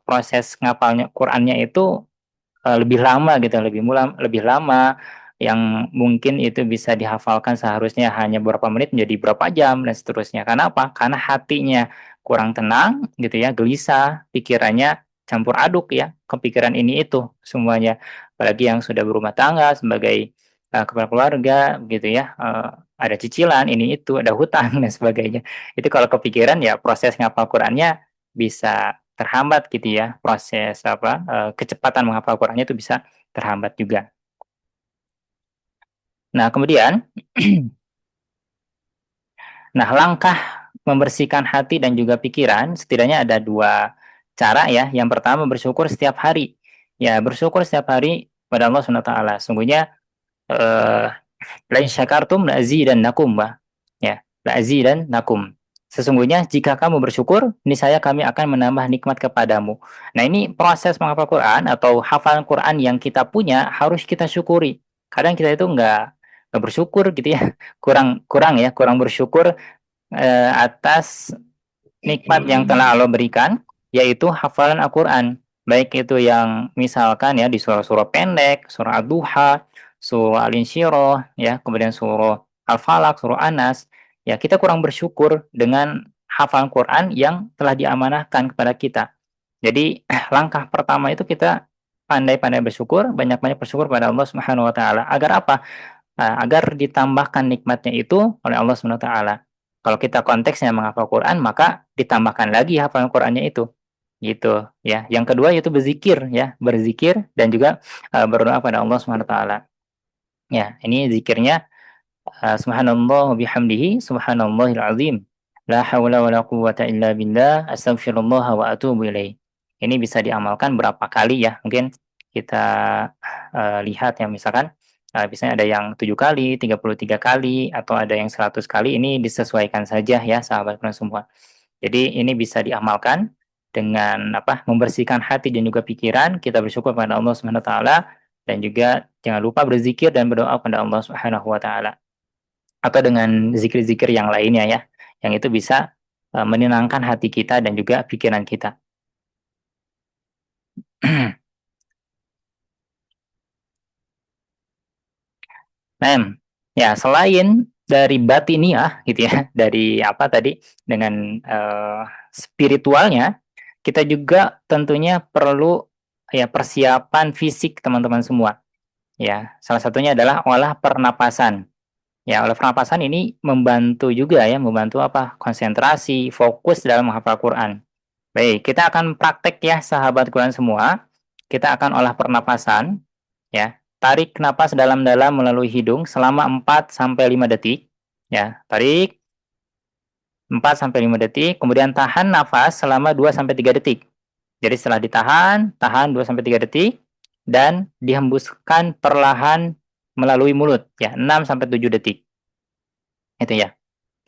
proses ngapalnya Qurannya itu lebih lama gitu, lebih lama, yang mungkin itu bisa dihafalkan seharusnya hanya beberapa menit menjadi berapa jam dan seterusnya. Karena apa? Karena hatinya kurang tenang gitu ya, gelisah, pikirannya campur aduk ya, kepikiran ini itu semuanya. Apalagi yang sudah berumah tangga sebagai kepala keluarga gitu ya, ada cicilan ini itu, ada hutang dan sebagainya. Itu kalau kepikiran ya proses ngapal Qurannya bisa terhambat gitu ya, proses apa kecepatan menghafal Qurannya itu bisa terhambat juga. Nah, kemudian nah langkah membersihkan hati dan juga pikiran setidaknya ada dua cara ya. Yang pertama bersyukur setiap hari. Ya, bersyukur setiap hari pada Allah Subhanahu wa taala. Sungguhnya eh la in syakartum la azidannakum, ya, la azidannakum. Sesungguhnya jika kamu bersyukur, niscaya kami akan menambah nikmat kepadamu. Nah, ini proses menghafal Quran atau hafalan Quran yang kita punya harus kita syukuri. Kadang kita itu nggak bersyukur gitu ya, kurang kurang ya, kurang bersyukur atas nikmat yang telah Allah berikan, yaitu hafalan Al-Quran. Baik itu yang misalkan ya di surah-surah pendek, surah Ad-Duha, surah Al-Insyirah, ya, kemudian surah Al-Falaq, surah Anas. Ya, kita kurang bersyukur dengan hafalan Quran yang telah diamanahkan kepada kita. Jadi langkah pertama itu kita pandai-pandai bersyukur, banyak-banyak bersyukur pada Allah Subhanahu wa taala. Agar apa? Agar ditambahkan nikmatnya itu oleh Allah Subhanahu wa taala. Kalau kita konteksnya menghafal Quran, maka ditambahkan lagi hafalan Qurannya itu. Gitu ya. Yang kedua yaitu berzikir ya, berzikir dan juga berdoa pada Allah Subhanahu wa taala. Ya, ini zikirnya subhanallah wa bihamdihi subhanallahil azim. La haula wala quwwata illa billah astaghfirullah wa atubu ilaih. Ini bisa diamalkan berapa kali ya? Mungkin kita lihat ya, misalkan misalnya ada yang 7 kali, 33 kali, atau ada yang 100 kali. Ini disesuaikan saja ya sahabat Quran semua. Jadi ini bisa diamalkan dengan apa? Membersihkan hati dan juga pikiran. Kita bersyukur pada Allah Subhanahu wa taala, dan juga jangan lupa berzikir dan berdoa pada Allah Subhanahu wa taala. Atau dengan zikir-zikir yang lainnya ya, yang itu bisa menenangkan hati kita dan juga pikiran kita. Nah, ya selain dari batiniah gitu ya, dari apa tadi, dengan spiritualnya, kita juga tentunya perlu ya persiapan fisik teman-teman semua. Ya, salah satunya adalah olah pernapasan. Ya, olah pernapasan ini membantu juga ya, membantu apa? Konsentrasi, fokus dalam menghafal Quran. Baik, kita akan praktek ya sahabat Quran semua. Kita akan olah pernapasan ya. Tarik napas dalam-dalam melalui hidung selama 4 sampai 5 detik ya. Tarik 4 sampai 5 detik, kemudian tahan nafas selama 2 sampai 3 detik. Jadi setelah ditahan, tahan 2 sampai 3 detik dan dihembuskan perlahan melalui mulut ya, 6 sampai 7 detik. Itu ya.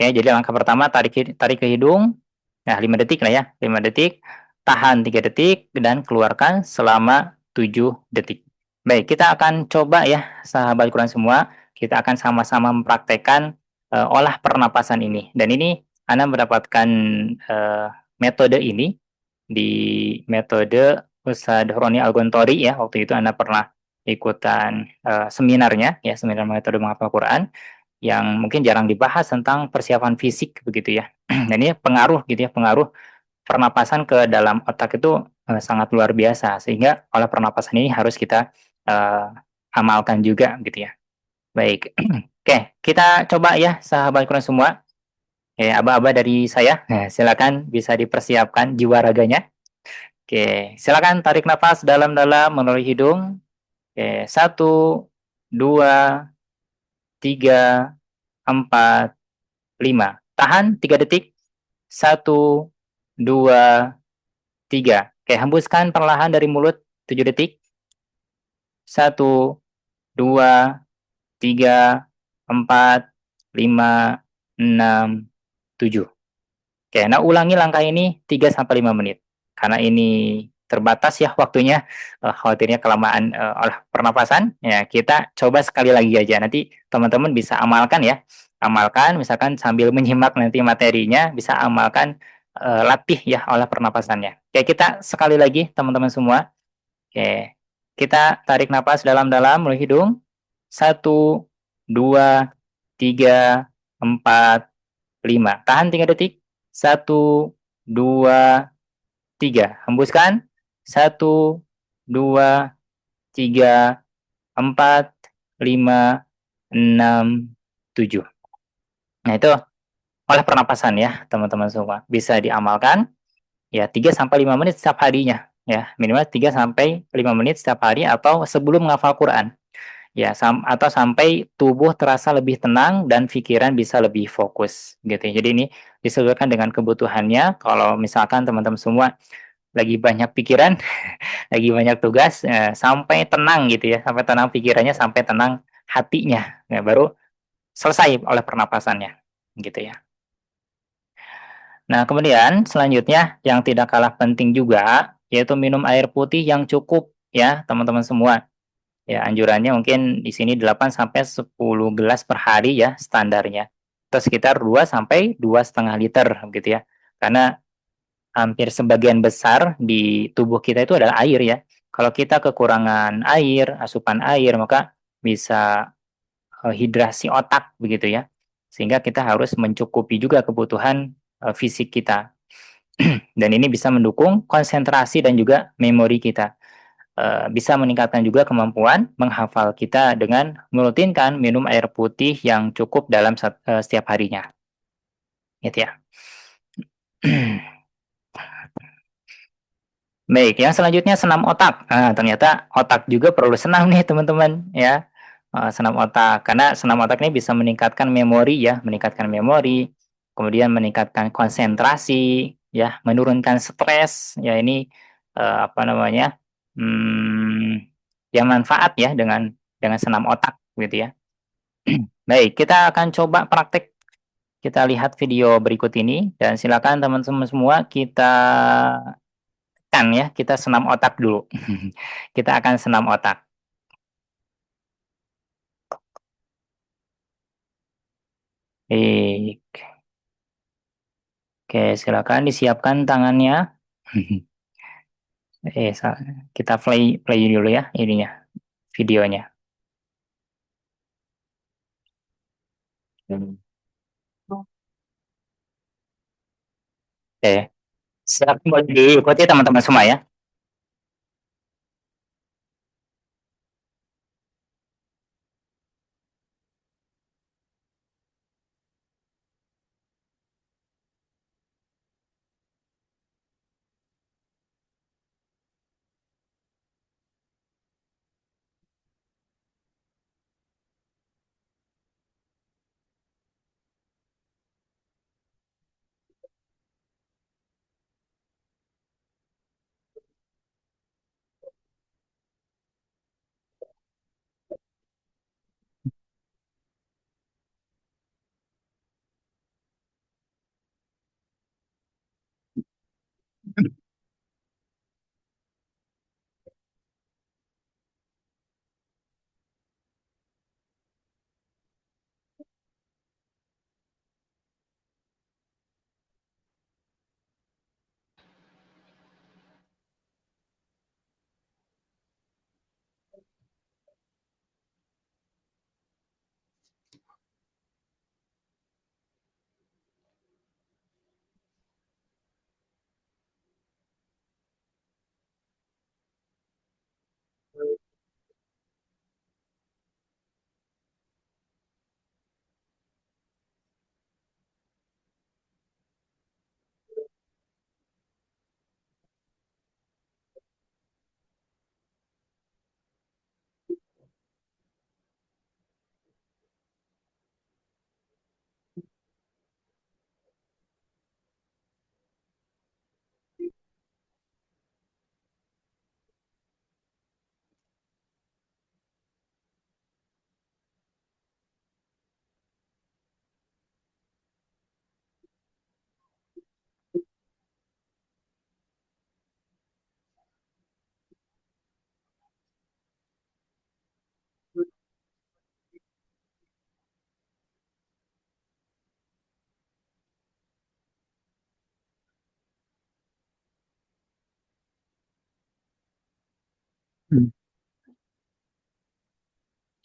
Oke, jadi langkah pertama tarik ke hidung. Nah, 5 detik lah ya. 5 detik, tahan 3 detik dan keluarkan selama 7 detik. Baik, kita akan coba ya sahabat Quran semua, kita akan sama-sama mempraktekkan olah pernapasan ini. Dan ini Anda mendapatkan metode ini di metode Ustadz Roni Al-Gontori ya. Waktu itu Anda pernah ikutan seminarnya ya, seminar metode menghafal Quran, yang mungkin jarang dibahas tentang persiapan fisik begitu ya. Dan ini pengaruh gitu ya, pengaruh pernapasan ke dalam otak itu sangat luar biasa, sehingga olah pernapasan ini harus kita amalkan juga gitu ya. Baik. Oke, kita coba ya sahabat Quran semua. Aba-aba dari saya, nah, silakan bisa dipersiapkan jiwa raganya. Oke, silakan tarik nafas dalam-dalam melalui hidung. Oke, 1, 2, 3, 4, 5. Tahan 3 detik. 1, 2, 3. Oke, hembuskan perlahan dari mulut 7 detik. 1, 2, 3, 4, 5, 6, 7. Oke, nah ulangi langkah ini 3 sampai 5 menit. Karena ini terbatas ya waktunya, khawatirnya kelamaan olah pernapasan, ya kita coba sekali lagi aja. Nanti teman-teman bisa amalkan ya. Amalkan misalkan sambil menyimak nanti materinya, bisa amalkan latih ya olah pernapasannya. Oke, kita sekali lagi teman-teman semua. Oke. Kita tarik napas dalam-dalam melalui hidung. 1, 2, 3, 4, 5. Tahan 3 detik. 1, 2, 3. Hembuskan. 1, 2, 3, 4, 5, 6, 7. Nah, itu olah pernapasan ya, teman-teman semua. Bisa diamalkan ya 3 sampai 5 menit setiap harinya ya. Minimal 3 sampai 5 menit setiap hari atau sebelum menghafal Quran. Ya, atau sampai tubuh terasa lebih tenang dan pikiran bisa lebih fokus gitu ya. Jadi ini disesuaikan dengan kebutuhannya. Kalau misalkan teman-teman semua lagi banyak pikiran, lagi banyak tugas, sampai tenang gitu ya, sampai tenang pikirannya, sampai tenang hatinya, ya, baru selesai oleh pernapasannya, gitu ya. Nah, kemudian selanjutnya yang tidak kalah penting juga, yaitu minum air putih yang cukup ya, teman-teman semua. Ya, anjurannya mungkin di sini 8 sampai 10 gelas per hari ya standarnya. Atau sekitar 2 sampai 2,5 liter gitu ya. Karena hampir sebagian besar di tubuh kita itu adalah air ya. Kalau kita kekurangan air, asupan air, maka bisa hidrasi otak begitu ya. Sehingga kita harus mencukupi juga kebutuhan fisik kita. Dan ini bisa mendukung konsentrasi dan juga memori kita. Bisa meningkatkan juga kemampuan menghafal kita dengan merutinkan minum air putih yang cukup dalam setiap harinya. Gitu ya. Baik, yang selanjutnya senam otak. Nah, ternyata otak juga perlu senam nih teman-teman ya. Senam otak, karena senam otak ini bisa meningkatkan memori ya, meningkatkan memori, kemudian meningkatkan konsentrasi, ya, menurunkan stres, ya ini apa namanya, yang manfaat ya dengan senam otak gitu ya. Baik, kita akan coba praktek. Kita lihat video berikut ini dan silakan teman-teman semua kita ya, kita senam otak dulu. Kita akan senam otak. Baik. Oke, silakan disiapkan tangannya. Kita play dulu ya ininya, videonya. Oke, silakan boleh diikuti teman-teman semua ya.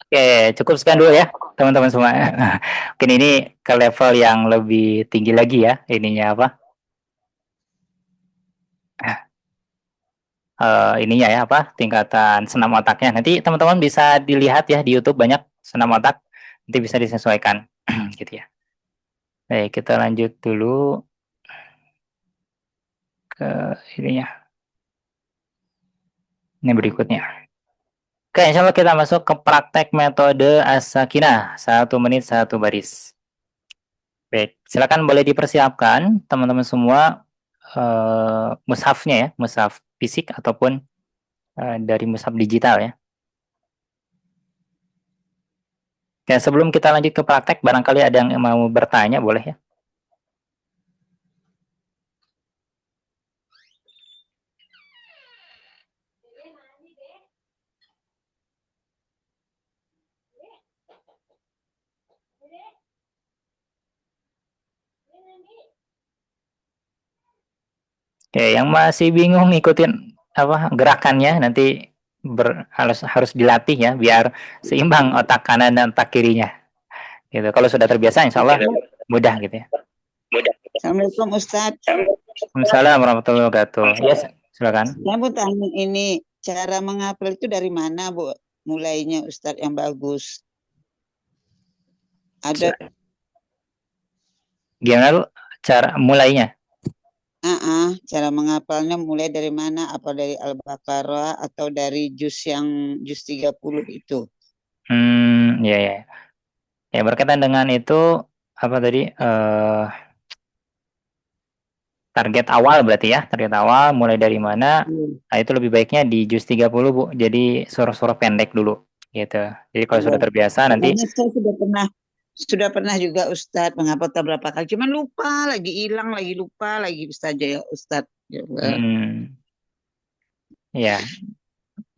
Oke, cukup sekian dulu ya teman-teman semua. Mungkin ini ke level yang lebih tinggi lagi ya ininya apa? Ininya ya apa? Tingkatan senam otaknya. Nanti teman-teman bisa dilihat ya di YouTube banyak senam otak. Nanti bisa disesuaikan gitu ya. Baik, kita lanjut dulu ke ininya. Ini berikutnya. Oke, insya Allah kita masuk ke praktek metode as-sakinah. 1 menit 1 baris. Baik, silakan boleh dipersiapkan teman-teman semua mushafnya ya, mushaf fisik ataupun dari mushaf digital ya. Oke, sebelum kita lanjut ke praktek, barangkali ada yang mau bertanya, boleh ya? Oke, yang masih bingung ngikutin apa gerakannya nanti harus dilatih ya biar seimbang otak kanan dan otak kirinya. Gitu. Kalau sudah terbiasa insya Allah mudah gitu ya. Assalamualaikum Ustadz. Waalaikumsalam warahmatullahi wabarakatuh. Ya, silakan. Saya mau tanya ini, cara menghafal itu dari mana, Bu? Mulainya Ustadz yang bagus. Ada, Gimana lu cara mulainya? cara menghafalnya mulai dari mana? Apa dari Al-Baqarah atau dari juz 30 itu? Ya, ya. Ya, berkaitan dengan itu apa tadi target awal berarti ya, target awal mulai dari mana? Nah, itu lebih baiknya di juz 30, Bu. Jadi surah-surah pendek dulu gitu. Jadi kalau sudah terbiasa nanti Soalnya saya sudah pernah juga Ustadz menghafal beberapa kali, cuman lupa lagi, hilang lagi, lupa lagi saja ya Ustadz. Ya.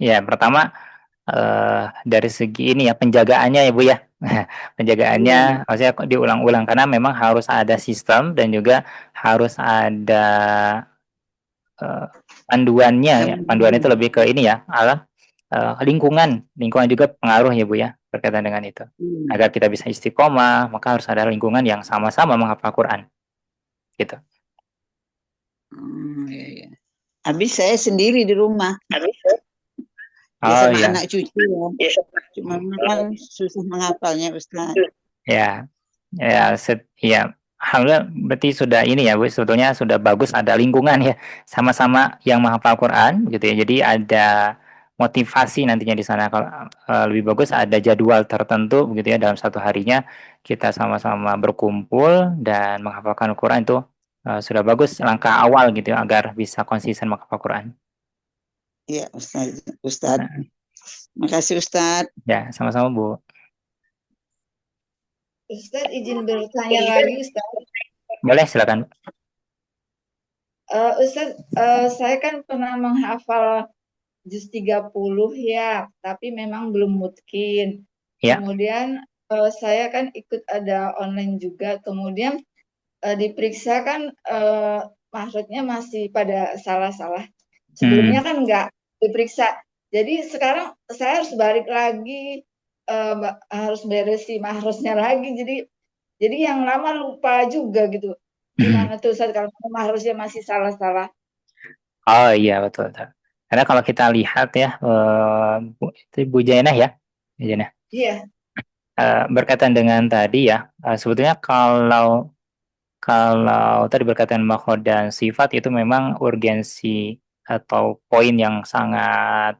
Ya, pertama dari segi ini ya penjagaannya ya Bu ya. Penjagaannya maksudnya diulang-ulang karena memang harus ada sistem dan juga harus ada panduannya ya. Panduan itu lebih ke ini ya, lingkungan juga pengaruh ya Bu ya berkaitan dengan itu. Agar kita bisa istiqomah, maka harus ada lingkungan yang sama-sama menghafal Quran. Gitu. Iya. Habis saya sendiri di rumah. Sama anak cucu ya. Cuma memang susah menghafalnya Ustaz. Ya. Ya. Alhamdulillah berarti sudah ini ya Bu, sebetulnya sudah bagus ada lingkungan ya, sama-sama yang menghafal Quran gitu ya. Jadi ada motivasi nantinya di sana. Kalau lebih bagus ada jadwal tertentu begitu ya, dalam satu harinya kita sama-sama berkumpul dan menghafalkan Quran itu sudah bagus langkah awal gitu ya, agar bisa konsisten menghafal Quran. Iya Ustaz. Makasih Ustaz. Ya, sama-sama Bu. Ustaz izin bertanya lagi Ustaz. Boleh, silakan. Ustaz, saya kan pernah menghafal juz 30 ya, tapi memang belum mungkin. Ya. Kemudian saya kan ikut ada online juga, kemudian diperiksa kan maksudnya masih pada salah-salah. Sebelumnya kan enggak diperiksa. Jadi sekarang saya harus balik lagi, harus beresi mahrosnya lagi. Jadi yang lama lupa juga gitu. Gimana tuh Ustaz kalau mahrosnya masih salah-salah? Oh iya betul. Karena kalau kita lihat ya, Bu Jainah ya, Jainah. Iya. Berkaitan dengan tadi ya, sebetulnya kalau tadi berkaitan makhluk dan sifat itu memang urgensi atau poin yang sangat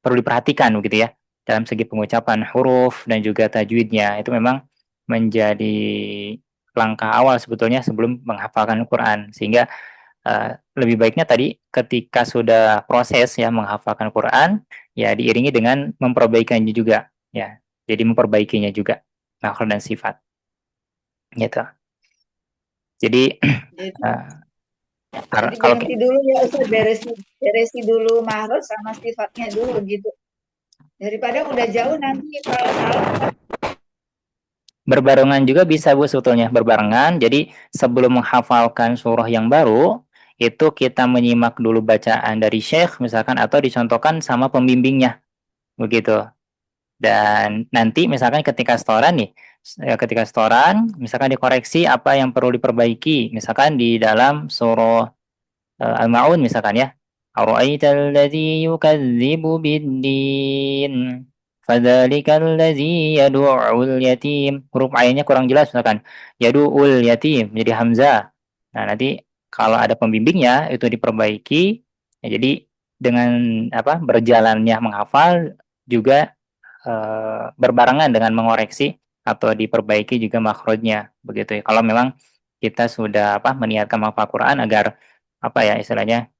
perlu diperhatikan begitu ya, dalam segi pengucapan huruf dan juga tajwidnya. Itu memang menjadi langkah awal sebetulnya sebelum menghafalkan Quran, sehingga lebih baiknya tadi ketika sudah proses ya menghafalkan Quran ya diiringi dengan memperbaikinya juga ya, jadi memperbaikinya juga makhluk dan sifat gitu. Jadi kalau ganti dulu ya Ustaz, beresi dulu mahros sama sifatnya dulu gitu, daripada udah jauh nanti kalau salah. Berbarengan juga bisa Bu sebetulnya, berbarengan. Jadi sebelum menghafalkan surah yang baru itu kita menyimak dulu bacaan dari syekh misalkan, atau dicontohkan sama pembimbingnya begitu. Dan nanti misalkan ketika setoran misalkan dikoreksi apa yang perlu diperbaiki, misalkan di dalam surah Al-Ma'un misalkan ya, ara'aital ladzi yukadzibu bid-din fadzalikal ladzi yad'ul yatim. Huruf ainnya kurang jelas misalkan yad'ul yatim menjadi hamzah. Nah, nanti kalau ada pembimbingnya itu diperbaiki. Ya, jadi dengan berjalannya menghafal juga berbarengan dengan mengoreksi atau diperbaiki juga makhrajnya begitu ya. Kalau memang kita sudah meniatkan menghafal Quran agar istilahnya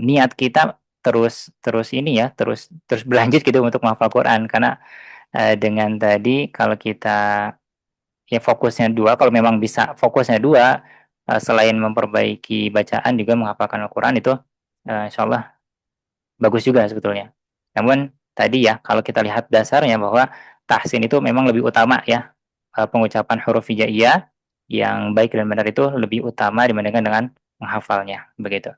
niat kita terus berlanjut gitu untuk menghafal Quran, karena dengan tadi kalau kita ya fokusnya dua, kalau memang bisa fokusnya dua, selain memperbaiki bacaan juga menghafalkan Al-Quran, itu insyaallah bagus juga sebetulnya. Namun tadi ya kalau kita lihat dasarnya bahwa tahsin itu memang lebih utama ya, pengucapan huruf hijaiyah yang baik dan benar itu lebih utama dibandingkan dengan menghafalnya begitu.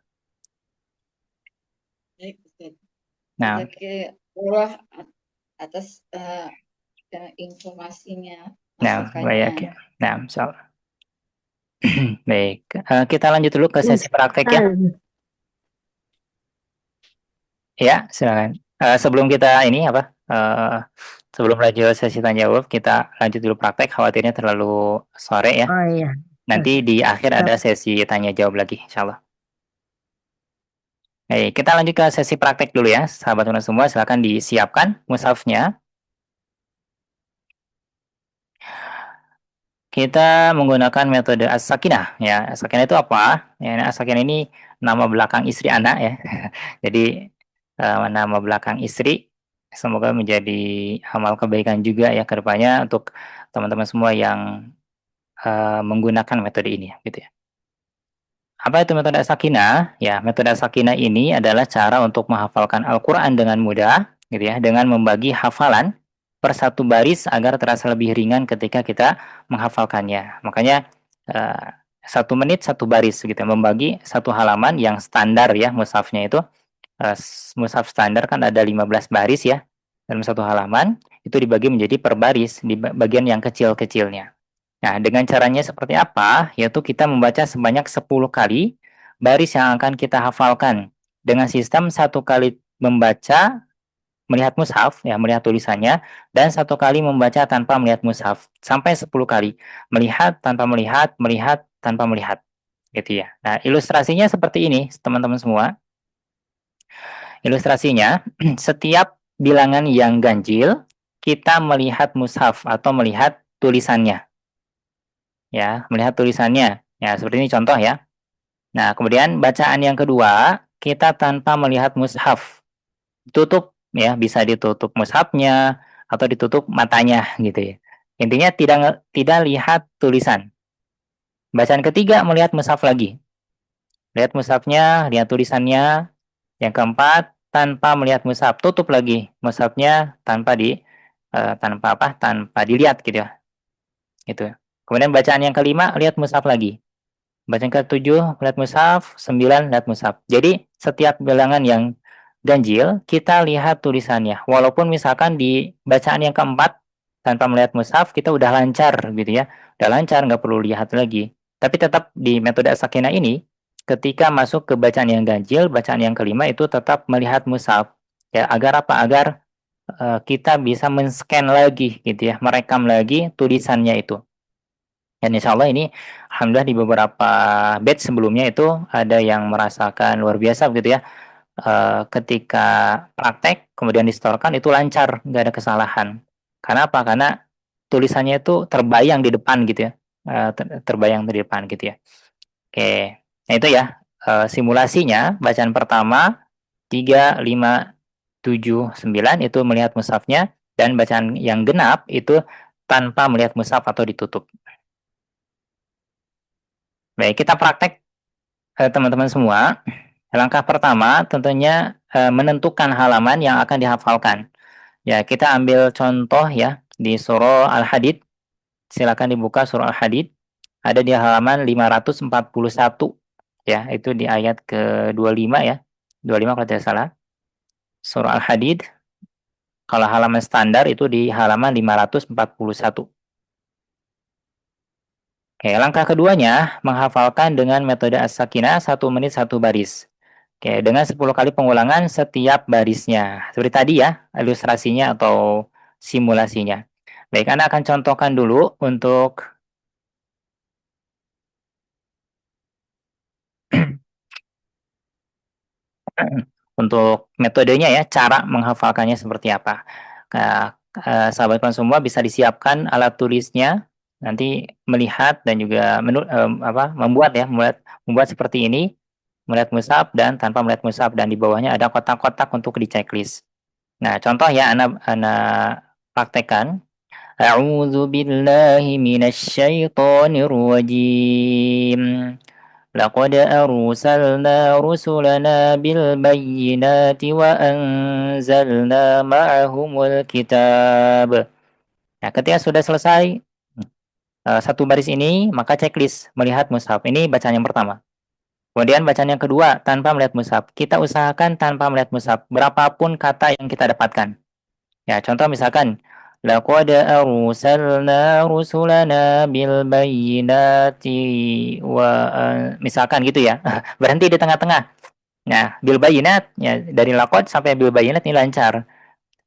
Nah, Allah atas informasinya. Nah, baik. Nah, insyaallah. Baik, kita lanjut dulu ke sesi praktek ya. Ya, silakan. Sebelum kita sebelum lanjut sesi tanya jawab, kita lanjut dulu praktek. Khawatirnya terlalu sore ya. Oh iya. Nanti di akhir ada sesi tanya jawab lagi, insyaallah. Baik, kita lanjut ke sesi praktek dulu ya, sahabat Una semua. Silakan disiapkan mushafnya. Kita menggunakan metode as-sakinah ya. As-sakinah itu apa? Ya, as-sakinah ini nama belakang istri anak ya. Jadi nama belakang istri, semoga menjadi amal kebaikan juga ya ke depannya untuk teman-teman semua yang menggunakan metode ini gitu ya. Apa itu metode as-sakinah? Ya, metode as-sakinah ini adalah cara untuk menghafalkan Al-Qur'an dengan mudah gitu ya, dengan membagi hafalan per satu baris agar terasa lebih ringan ketika kita menghafalkannya. Makanya 1 menit 1 baris gitu, membagi satu halaman yang standar ya, mushafnya itu mushaf standar kan ada 15 baris ya dalam satu halaman, itu dibagi menjadi per baris di bagian yang kecil-kecilnya. Nah, dengan caranya seperti apa? Yaitu kita membaca sebanyak 10 kali baris yang akan kita hafalkan dengan sistem 1 kali membaca melihat mushaf ya, melihat tulisannya, dan 1 kali membaca tanpa melihat mushaf sampai 10 kali melihat tanpa melihat, melihat tanpa melihat gitu ya. Nah, ilustrasinya seperti ini teman-teman semua. Ilustrasinya setiap bilangan yang ganjil kita melihat mushaf atau melihat tulisannya. Ya, melihat tulisannya. Ya, seperti ini contoh ya. Nah, kemudian bacaan yang kedua, kita tanpa melihat mushaf. Tutup ya, bisa ditutup mushafnya atau ditutup matanya gitu ya. Intinya tidak lihat tulisan. Bacaan ketiga melihat mushaf lagi. Lihat mushafnya, lihat tulisannya. Yang keempat, tanpa melihat mushaf, tutup lagi mushafnya tanpa dilihat gitu ya. Gitu. Kemudian bacaan yang kelima, lihat mushaf lagi. Bacaan ke-7 lihat mushaf, 9 lihat mushaf. Jadi setiap bilangan yang ganjil kita lihat tulisannya. Walaupun misalkan di bacaan yang keempat tanpa melihat mushaf kita udah lancar gitu ya. Udah lancar nggak perlu lihat lagi. Tapi tetap di metode as-sakinah ini ketika masuk ke bacaan yang ganjil, bacaan yang kelima itu tetap melihat mushaf. Ya, agar apa? Agar kita bisa men-scan lagi gitu ya, merekam lagi tulisannya itu. Dan insya Allah ini, alhamdulillah di beberapa batch sebelumnya itu ada yang merasakan luar biasa gitu ya. Ketika praktek, kemudian disetorkan itu lancar, nggak ada kesalahan. Karena apa? Karena tulisannya itu terbayang di depan gitu ya. Terbayang di depan gitu ya. Oke, nah itu ya. Simulasinya, bacaan pertama, 3, 5, 7, 9 itu melihat mushafnya. Dan bacaan yang genap itu tanpa melihat mushaf atau ditutup. Baik, kita praktek teman-teman semua. Langkah pertama tentunya menentukan halaman yang akan dihafalkan. Ya, kita ambil contoh ya di surah Al-Hadid. Silakan dibuka surah Al-Hadid. Ada di halaman 541. Ya, itu di ayat ke-25 ya. 25 kalau tidak salah. Surah Al-Hadid. Kalau halaman standar itu di halaman 541. Oke, langkah keduanya menghafalkan dengan metode as-sakinah 1 menit 1 baris. Oke, dengan 10 kali pengulangan setiap barisnya. Seperti tadi ya, ilustrasinya atau simulasinya. Baik, Anda akan contohkan dulu untuk metodenya ya, cara menghafalkannya seperti apa. Nah, sahabat semua bisa disiapkan alat tulisnya, nanti melihat dan juga membuat seperti ini, melihat mushaf dan tanpa melihat mushaf, dan di bawahnya ada kotak-kotak untuk di checklist. Nah, contoh ya, Ana praktekkan. A'udzu billahi minasyaitonir rajim. Laqad arsalna rusulana bil bayyinati wa anzalna ma'ahumul kitab. Nah, ketika sudah selesai 1 baris ini, maka checklist melihat mushaf. Ini bacaan yang pertama. Kemudian bacaan yang kedua, tanpa melihat mushaf. Kita usahakan tanpa melihat mushaf, berapapun kata yang kita dapatkan. Ya, contoh misalkan Laqad arsalna rusulana bil bayyinati misalkan gitu ya. Berhenti di tengah-tengah. Nah, bil bayyinat ya dari laqad sampai bil bayyinat ini lancar.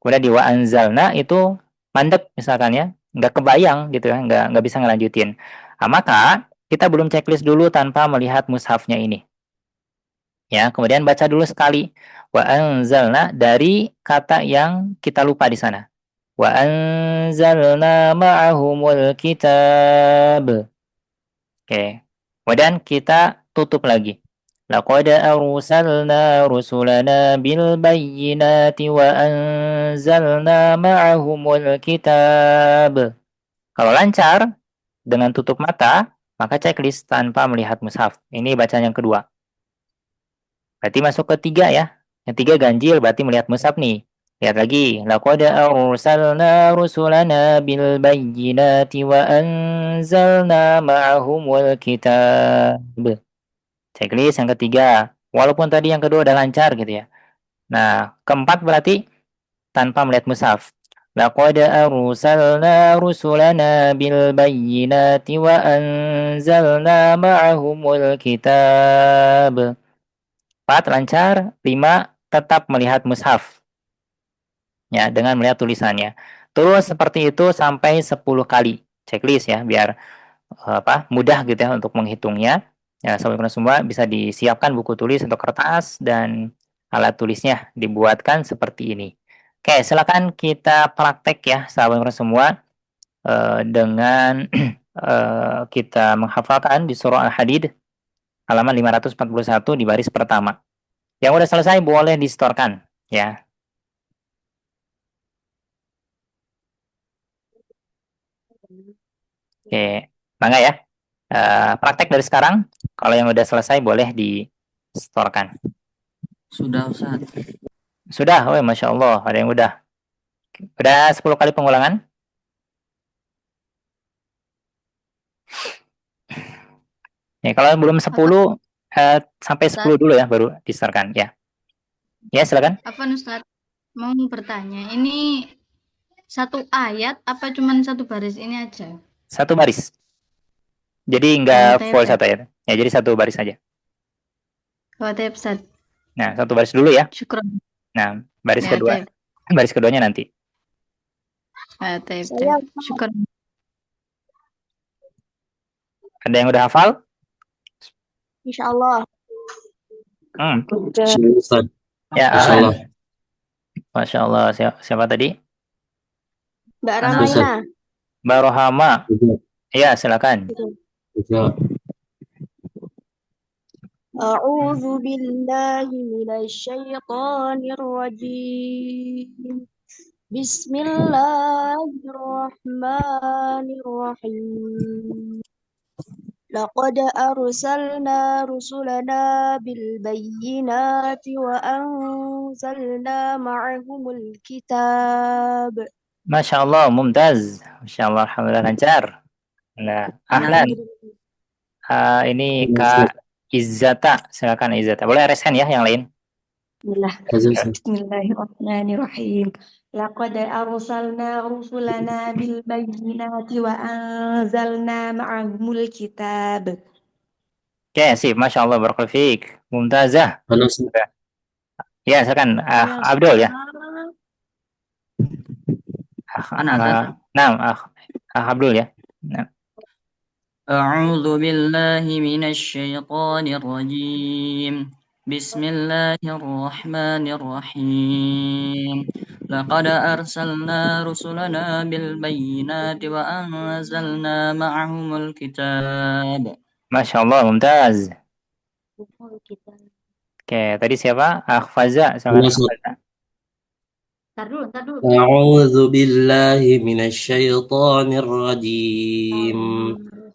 Kemudian di wa anzalna itu mandek misalkan ya, nggak kebayang gitu ya, nggak bisa ngelanjutin. Nah, maka kita belum checklist dulu tanpa melihat mushafnya ini. Ya, kemudian baca dulu sekali. Wa anzalna dari kata yang kita lupa di sana. Wa anzalna ma'ahumul kitab. Oke. Kemudian kita tutup lagi. Laqad arsalna rusulana bil bayyinati wa anzalna ma'ahumul kitab. Kalau lancar dengan tutup mata, maka checklist tanpa melihat mushaf. Ini bacaan yang kedua. Berarti masuk ke tiga ya. Yang tiga ganjil berarti melihat mushaf nih. Lihat lagi. Laqad arsalna rusulana bil bayyinati wa anzalna ma'ahumul kitab. Checklist yang ketiga. Walaupun tadi yang kedua udah lancar gitu ya. Nah, keempat berarti tanpa melihat mushaf. Laqad arsalna rusulana bil bayyinati wa anzalna ma'ahumul kitab. 4 lancar, 5 tetap melihat mushaf. Ya, dengan melihat tulisannya. Terus seperti itu sampai 10 kali. Checklist ya, biar mudah gitu ya untuk menghitungnya. Ya, sahabat semua bisa disiapkan buku tulis atau kertas dan alat tulisnya dibuatkan seperti ini. Oke, silakan kita praktek ya, sahabat semua dengan kita menghafalkan di surah Al-Hadid halaman 541 di baris pertama. Yang udah selesai boleh distorkan ya. Oke, mangga ya. Praktek dari sekarang. Kalau yang udah selesai boleh distorkan. Sudah, Ustaz. Sudah, oh Masya Allah, ada yang udah. Udah 10 kali pengulangan? Ya, kalau belum 10, sampai 10 dulu ya, baru distorkan ya. Ya, silakan. Afwan Ustaz, mau bertanya, ini satu ayat apa cuman satu baris ini aja? Satu baris. Jadi enggak full satu ayat. Ya, jadi satu baris saja. Khawatir Ustaz. Nah, satu baris dulu ya. Syukron. Nah, baris kedua. Baris keduanya nanti. Syukron. Ada yang udah hafal? Insyaallah. Ustaz. Ya, Insyaallah. Masya Allah. Siapa tadi? Mbak Rahma. Mbak Rohama. Iya, silakan. A'udzu billahi minasyaitonir rajim. Bismillahirrahmanirrahim. Laqad arsalna rusulana bil bayyinati wa anzalna ma'ahumul kitab. Masya Allah, mumtaz. Masya Allah, alhamdulillah lancar. Nah, ahlan. Ini Kak Izzata, silakan Izzata. Boleh resen ya yang lain. Bismillahirrahmanirrahim. Laqad arsalna rusulana bil bayyinati wa anzalna ma'ahumul kitab. Oke, sip. Masya Allah, barakallahu fiik. Mumtazah. Ya, silakan Abdul ya. Abdul ya. Nah. A'udzu billahi minasy syaithanir rajim. Bismillahirrahmanirrahim. Laqad arsalna rusulana bil bayyinati wa anzalna ma'ahumul kitab. Masya Allah, mumtaz. Oke, tadi siapa? Akhfaza. Tar dulu. A'udzu billahi minasy syaithanir rajim.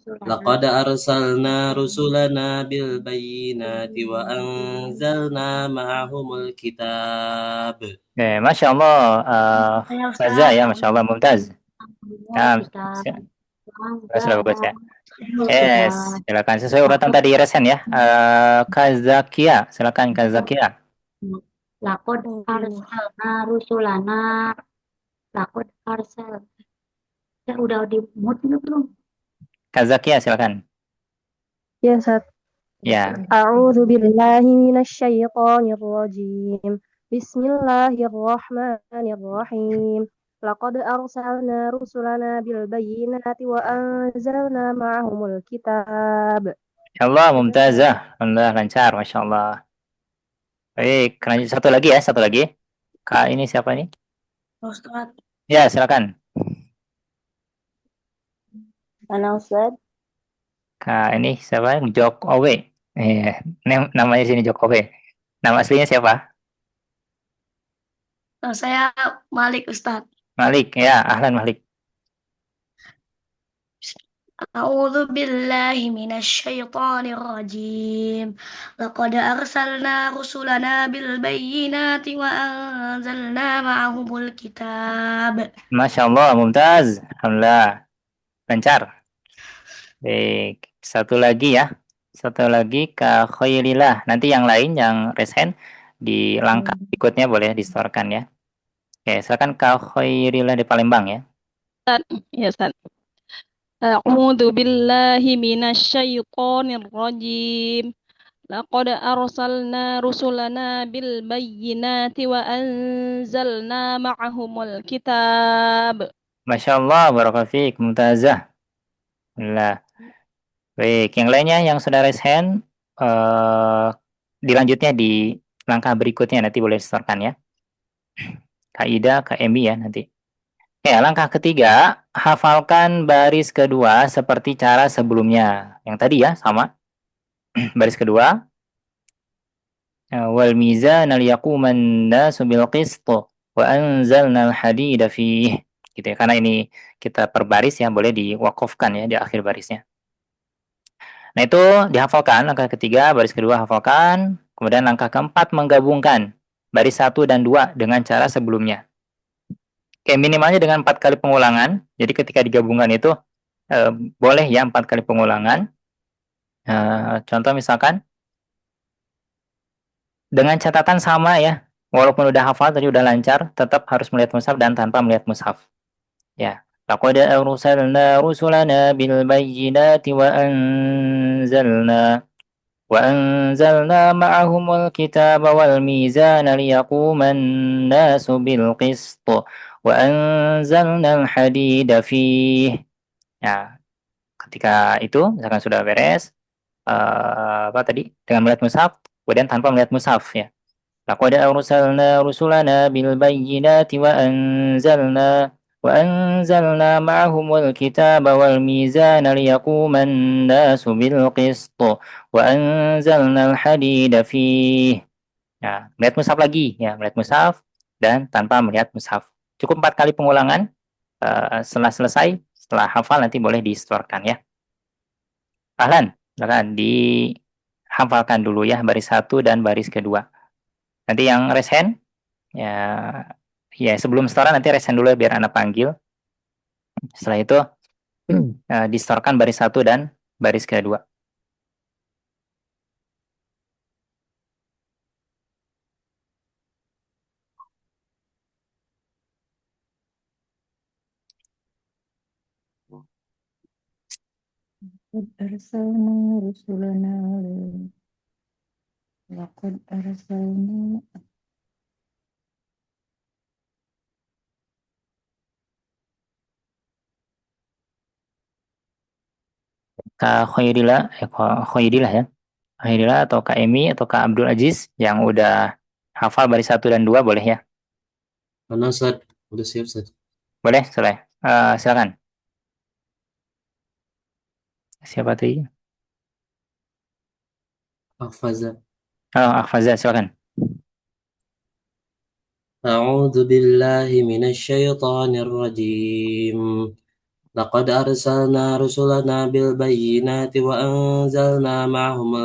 Laqad arsalna rusulana bil bayyinati wa anzalna ma'ahumul kitab. Masya Allah, Faza ya, Masya Allah, mumtaz. Nah, sudah bagus ya. Silakan sesuai urutan tadi resen ya. Kazakia, silakan Kazakia. Laqad arsalna rusulana Laqad arsal. Ya udah di mute belum? Kak Zakia, silakan. Ya, Ustaz. Ya, A'udzu billahi minasyaitonir rajim. Bismillahirrahmanirrahim. Laqad arsalna rusulana bil bayyinati wa anzalna ma'ahumul kitab. Masya Allah, Mumtazah. Alhamdulillah, lancar, Masya Allah. Baik, lanjut satu lagi ya, satu lagi. Kak, ini siapa ini? Ustaz. Ya, silakan. Mana Ustaz? Kak, ini siapa? Jok Owe. Namanya sini Jok Owe. Nama aslinya siapa? Saya Malik Ustaz. Malik, ya, ahlan Malik. أعوذ بالله من الشيطان الرجيم لقد أرسلنا رسلنا بالبينات وأنزلنا معهم الكتاب. Masya Allah, Mumtaz. Alhamdulillah, lancar. Baik, satu lagi ya. Satu lagi Kak Khairillah. Nanti yang lain yang resen di langkah berikutnya boleh distorkan ya. Oke, silakan Kak Khairillah di Palembang ya. Ya, Ustaz. A'udzu billahi minasyaitonir rajim. Laqad arsalna rusulana bil bayyinati wa anzalna ma'ahumul kitab. Masya Allah, barakallahu fiik, Mumtazah. Alhamdulillah. Baik, yang lainnya yang sudah raise hand, dilanjutnya di langkah berikutnya nanti boleh distorkan ya. Kak Ida, Kak Emi ya nanti. Ya, langkah ketiga, hafalkan baris kedua seperti cara sebelumnya. Yang tadi ya, sama. Baris kedua. Wal mizana liyaquman nasu bil qist wa anzalna al hadida fihi. Gitu ya, karena ini kita per baris ya, boleh diwakafkan ya di akhir barisnya. Nah, itu dihafalkan langkah ketiga, baris kedua hafalkan, kemudian langkah keempat menggabungkan baris 1 dan 2 dengan cara sebelumnya. Oke, minimalnya dengan 4 kali pengulangan. Jadi ketika digabungkan itu boleh ya 4 kali pengulangan. Contoh misalkan dengan catatan sama ya. Walaupun udah hafal tadi udah lancar, tetap harus melihat mushaf dan tanpa melihat mushaf. Ya. Laqad arsalna rusulana bil bayyinati وأنزلنا معهم الكتاب والميزان ليقوم الناس بالقسط وأنزلنا الحديد فيه. Ya, ketika itu misalkan sudah beres apa tadi dengan melihat mushaf, kemudian tanpa melihat mushaf ya. Laqad arsalna rusulana bil bayyinati وأنزلنا معهم الكتاب والميزان ليقوم الناس بالقسط وأنزلنا الحديد فيه. Ya, melihat mushaf lagi ya, melihat mushaf dan tanpa melihat mushaf. Cukup 4 kali pengulangan. Setelah selesai, setelah hafal nanti boleh distorkan ya. Ahlan, silakan dihafalkan dulu ya baris 1 dan baris kedua. Nanti yang resen ya. Ya, sebelum setoran nanti resen dulu ya, biar Anda panggil. Setelah itu, distorkan baris 1 dan baris kedua. Laqad arsalna Kak Khairillah ya. Khairillah atau Kak Emi atau Kak Abdul Aziz yang udah hafal baris 1 dan 2 boleh ya? Mana Ustaz? Udah siap Ustaz. Boleh, silakan. Siapa tadi? Ahfaza. Ahfaza, silakan. A'udzu billahi minasyaitonir rajim. لقد أرسلنا رسلنا بالبينات وأنزلنا معهم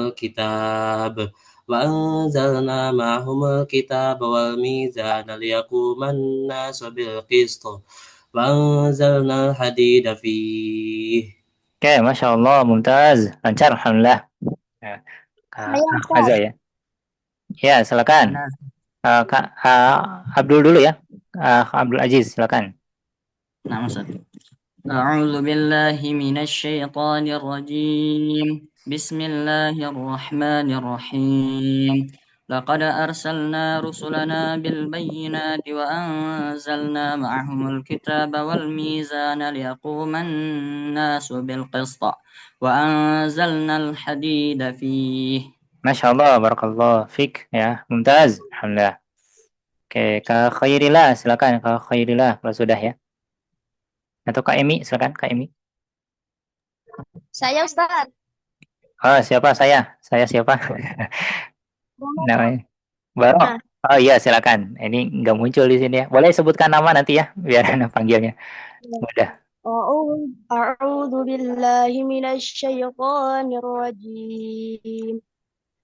الكتاب والميزان ليقوم الناس بالقسط وأنزلنا الحديد فيه. Oke, Masya Allah, Mumtaz. Lancar, Alhamdulillah. Kak Ahfaza ya. Ya, silakan. Kak Abdul dulu ya. Abdul Aziz, silakan. Nah, Ustaz. A'udzu billahi minasy syaithanir rajim. Bismillahirrahmanirrahim. Laqad arsalna rusulana bil bayyinati wa anzalna ma'ahumul kitaba wal mizana liyaquman nasu bil qist. Wa anzalna al hadida fihi. Masya Allah, barakallah fik ya, mumtaz, alhamdulillah. Oke, Kak Khairillah, silakan Kak Khairillah kalau sudah ya. Atau Kak Emi, silakan Kak Emi. Saya Ustaz. Oh, siapa saya? Saya siapa? Namanya Baro. Nah, Oh iya, silakan. Ini nggak muncul di sini ya. Boleh sebutkan nama nanti ya, biar anak panggilnya mudah. أعوذ بالله من الشيطان الرجيم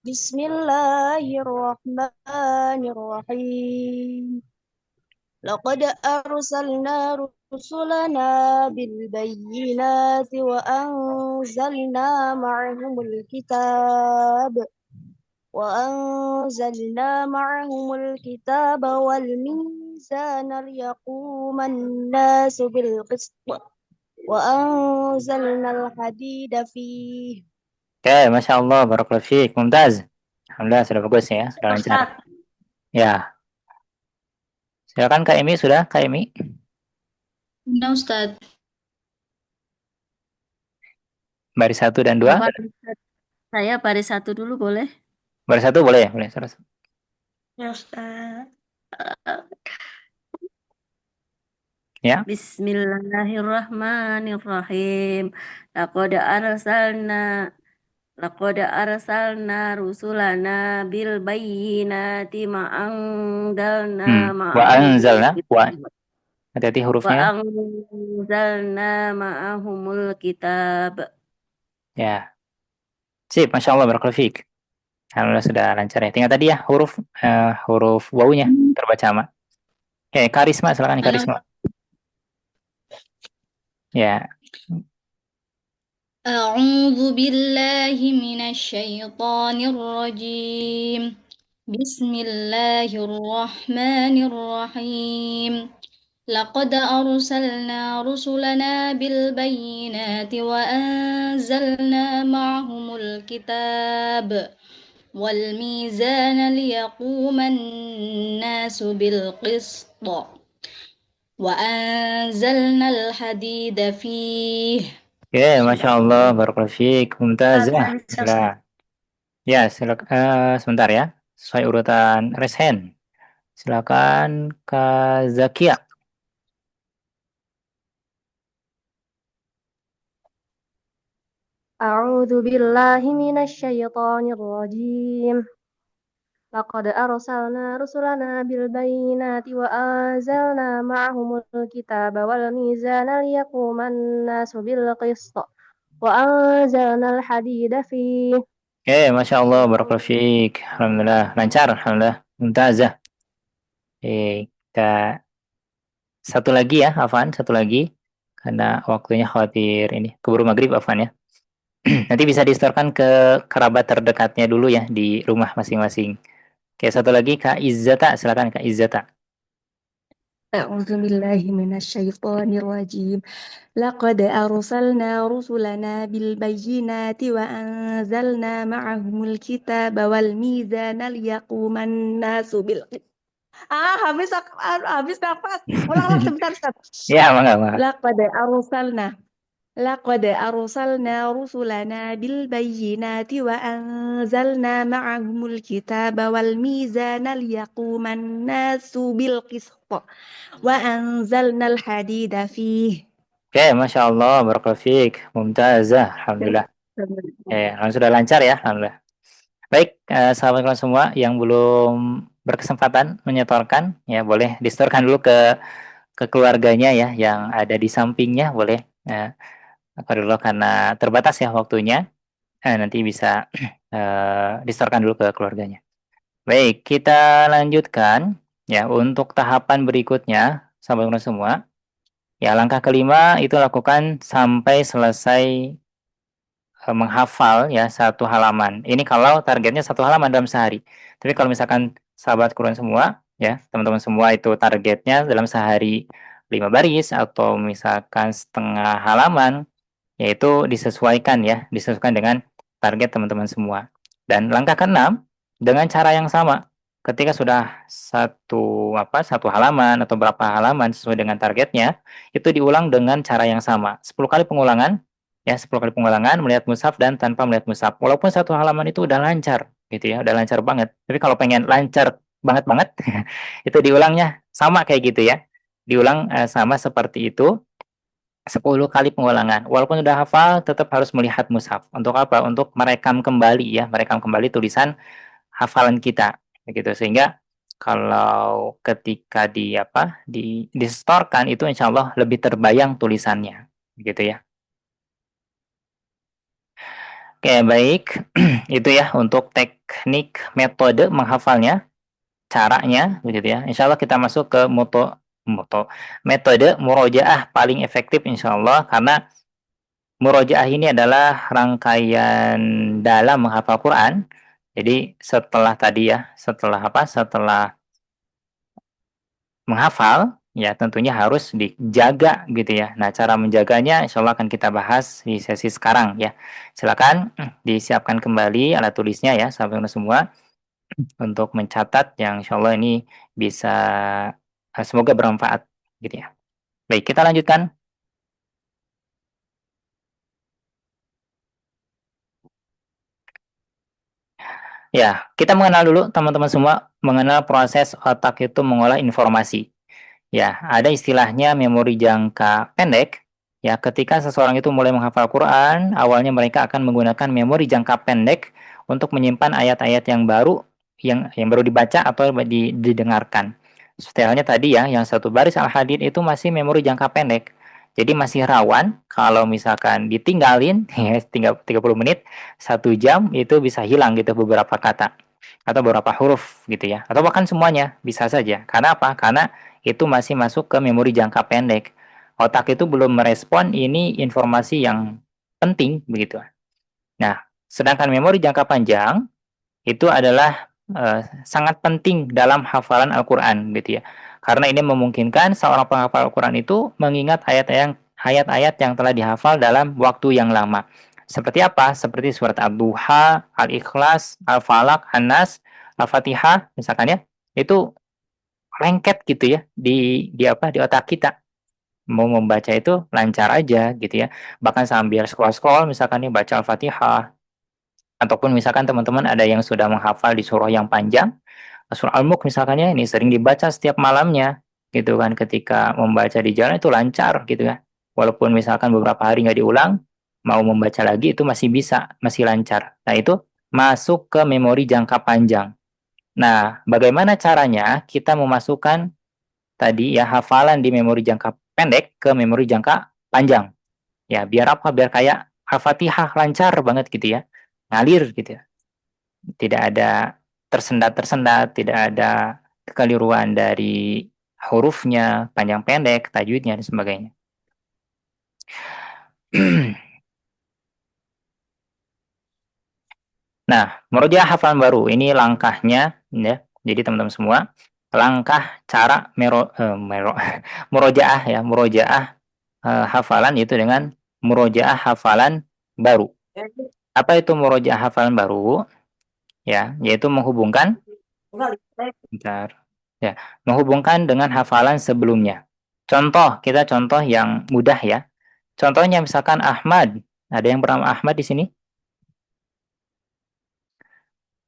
بسم الله الرحمن الرحيم لقد أرسلنا رسلنا بالبينات وأنزلنا معهم الكتاب والميزان ليقوم الناس بالقسط وأنزلنا الحديد فيه. Oke, Masya Allah, barakallahu fiik, mumtaz. Alhamdulillah, sudah bagus ya, sudah lancar. Ya, silakan Kak Emi, sudah Kak Emi? Sudah, Ustaz. Baris 1 dan 2? Saya baris 1 dulu boleh? Baris 1 boleh, boleh. Ya, Ustaz. Ya. Bismillahirrahmanirrahim. Laqad arsalna rusulana bil bayyinati wa anzalna hati-hati hurufnya. Wa anzalna ma'ahumul kitab. Ya. Sip, Masya Allah, barakallahu fiik. Alhamdulillah sudah lancar ya. Tinggal tadi ya huruf wawunya terbaca sama. Oke, Karisma, silakan Karisma. Ya. A'udzu billahi minasy syaithanir rajim. Bismillahirrahmanirrahim. Laqad arsalna rusulana bil bayyinati wa anzalna ma'ahumul kitab wal mizana liyaquman nasu bil qist. Wa anzalnal hadida fihi. Oke, Masya Allah, barakallahu fiik, mumtazah. Ya, silakan sebentar ya. Sesuai urutan raise hand. Silakan Kak Zakia. A'udzu billahi minasy syaithanir rajim. Laqad arsalna rusulana bil bayyinati wa anzalna ma'ahumul kitaba wal mizana liyaquman nasu bil qist wa anzalna al hadida fihi. Oke, Masya Allah, barakallahu fiik. Alhamdulillah, lancar, alhamdulillah, mumtazah. Kita satu lagi ya, Afan, satu lagi. Karena waktunya khawatir ini, keburu maghrib, Afan ya. Nanti bisa distorkan ke kerabat terdekatnya dulu ya, di rumah masing-masing. Oke, satu lagi Kak Izzata, silakan Kak Izzata. A'udzu billahi minasy syaithanir rajim. Laqad arsalna rusulana bil bayyinati wa anzalna ma'ahumul kitaba wal mizana liyaquman nasu bil habis nafas. Ulang sebentar, Ustaz. Ya, mangga. Laqad arsalna rusulana bil bayyinati wa anzalna ma'ahumul kitaba wal mizana liyaquman nasu bil qist wa anzalnal hadida fihi. Oke, Masya Allah, barakallahu fiik, mumtazah, alhamdulillah. Sudah lancar ya, alhamdulillah. Baik, sahabat kawan semua yang belum berkesempatan menyetorkan, ya boleh disetorkan dulu ke keluarganya ya, yang ada di sampingnya, boleh. Dulu karena terbatas ya waktunya, nanti bisa disetorkan dulu ke keluarganya. Baik, kita lanjutkan ya untuk tahapan berikutnya, sahabat kawan semua. Ya, langkah kelima itu lakukan sampai selesai menghafal ya satu halaman. Ini kalau targetnya satu halaman dalam sehari. Tapi kalau misalkan sahabat Quran semua, ya teman-teman semua itu targetnya dalam sehari 5 baris atau misalkan setengah halaman, yaitu disesuaikan ya, disesuaikan dengan target teman-teman semua. Dan langkah ke-6 dengan cara yang sama. Ketika sudah satu halaman atau berapa halaman sesuai dengan targetnya, itu diulang dengan cara yang sama. 10 kali pengulangan, ya 10 kali pengulangan melihat mushaf dan tanpa melihat mushaf. Walaupun satu halaman itu udah lancar, gitu ya, udah lancar banget. Tapi kalau pengen lancar banget-banget, itu diulangnya sama kayak gitu ya. Diulang sama seperti itu 10 kali pengulangan. Walaupun udah hafal, tetap harus melihat mushaf. Untuk apa? Untuk merekam kembali ya, merekam kembali tulisan hafalan kita, begitu. Sehingga kalau ketika disetorkan itu insya Allah lebih terbayang tulisannya, begitu ya. Oke, baik. Itu ya untuk teknik metode menghafalnya, caranya, begitu ya. Insya Allah kita masuk ke metode murojaah paling efektif insya Allah, karena murojaah ini adalah rangkaian dalam menghafal Quran. Jadi setelah menghafal, ya tentunya harus dijaga gitu ya. Nah, cara menjaganya insya Allah akan kita bahas di sesi sekarang ya. Silakan disiapkan kembali alat tulisnya ya, sahabat semua, untuk mencatat yang insya Allah ini bisa semoga bermanfaat gitu ya. Baik, kita lanjutkan. Ya, kita mengenal dulu teman-teman semua, mengenal proses otak itu mengolah informasi. Ya, ada istilahnya memori jangka pendek. Ya, ketika seseorang itu mulai menghafal Quran, awalnya mereka akan menggunakan memori jangka pendek untuk menyimpan ayat-ayat yang baru yang baru dibaca atau didengarkan. Seperti halnya tadi ya, yang satu baris Al-Hadid itu masih memori jangka pendek. Jadi masih rawan kalau misalkan ditinggalin ya, tinggal 30 menit, 1 jam itu bisa hilang gitu beberapa kata atau beberapa huruf gitu ya. Atau bahkan semuanya bisa saja. Karena apa? Karena itu masih masuk ke memori jangka pendek. Otak itu belum merespon ini informasi yang penting begitu. Nah, sedangkan memori jangka panjang itu adalah sangat penting dalam hafalan Al-Quran gitu ya. Karena ini memungkinkan seorang penghafal Al-Quran itu mengingat ayat-ayat yang telah dihafal dalam waktu yang lama. Seperti apa? Seperti surat Ad-Duha, Al-Ikhlas, Al-Falaq, An-Nas, Al-Fatihah misalkan ya. Itu lengket gitu ya di otak kita. Mau membaca itu lancar aja gitu ya. Bahkan sambil scroll-scroll misalkan nih baca Al-Fatihah, ataupun misalkan teman-teman ada yang sudah menghafal di surah yang panjang, surah Al-Mulk misalkan ya, ini sering dibaca setiap malamnya gitu kan, ketika membaca di jalan itu lancar gitu ya. Walaupun misalkan beberapa hari nggak diulang, mau membaca lagi itu masih bisa, masih lancar. Nah, itu masuk ke memori jangka panjang. Nah, bagaimana caranya kita memasukkan tadi ya hafalan di memori jangka pendek ke memori jangka panjang? Ya, biar apa? Biar kayak Al-Fatihah lancar banget gitu ya. Ngalir gitu ya. Tidak ada tersendat-tersendat, tidak ada kekeliruan dari hurufnya, panjang pendek, tajwidnya dan sebagainya. Nah, murojaah hafalan baru ini langkahnya ya. Jadi teman-teman semua, langkah cara murojaah ya, murojaah hafalan itu dengan murojaah hafalan baru. Apa itu murojaah hafalan baru? Ya, yaitu menghubungkan menghubungkan dengan hafalan sebelumnya. Kita contoh yang mudah ya. Contohnya misalkan Ahmad. Ada yang bernama Ahmad di sini?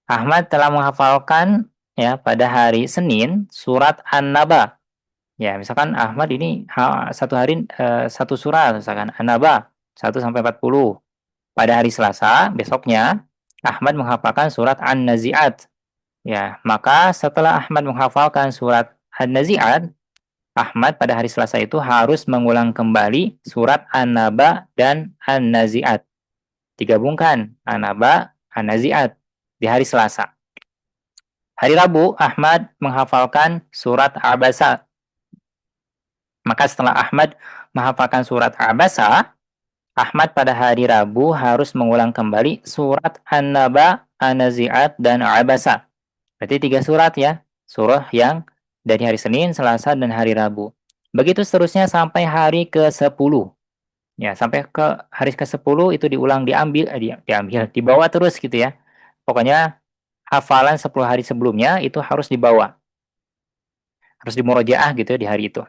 Ahmad telah menghafalkan ya pada hari Senin surat An-Naba. Ya, misalkan Ahmad ini satu hari satu surat, misalkan An-Naba 1 sampai 40. Pada hari Selasa, besoknya Ahmad menghafalkan surat An-Nazi'at. Ya, maka setelah Ahmad menghafalkan surat An-Nazi'at, Ahmad pada hari Selasa itu harus mengulang kembali surat An-Naba dan An-Nazi'at. Digabungkan An-Naba, An-Nazi'at di hari Selasa. Hari Rabu, Ahmad menghafalkan surat Abasa. Maka setelah Ahmad menghafalkan surat Abasa, Ahmad pada hari Rabu harus mengulang kembali surat An-Naba, An-Nazi'at, dan Abasa. Berarti 3 surat ya. Surah yang dari hari Senin, Selasa, dan hari Rabu. Begitu seterusnya sampai hari ke-10. Ya, sampai ke hari ke-10 itu diulang, dibawa terus gitu ya. Pokoknya hafalan 10 hari sebelumnya itu harus dibawa. Harus dimurojaah gitu ya di hari itu.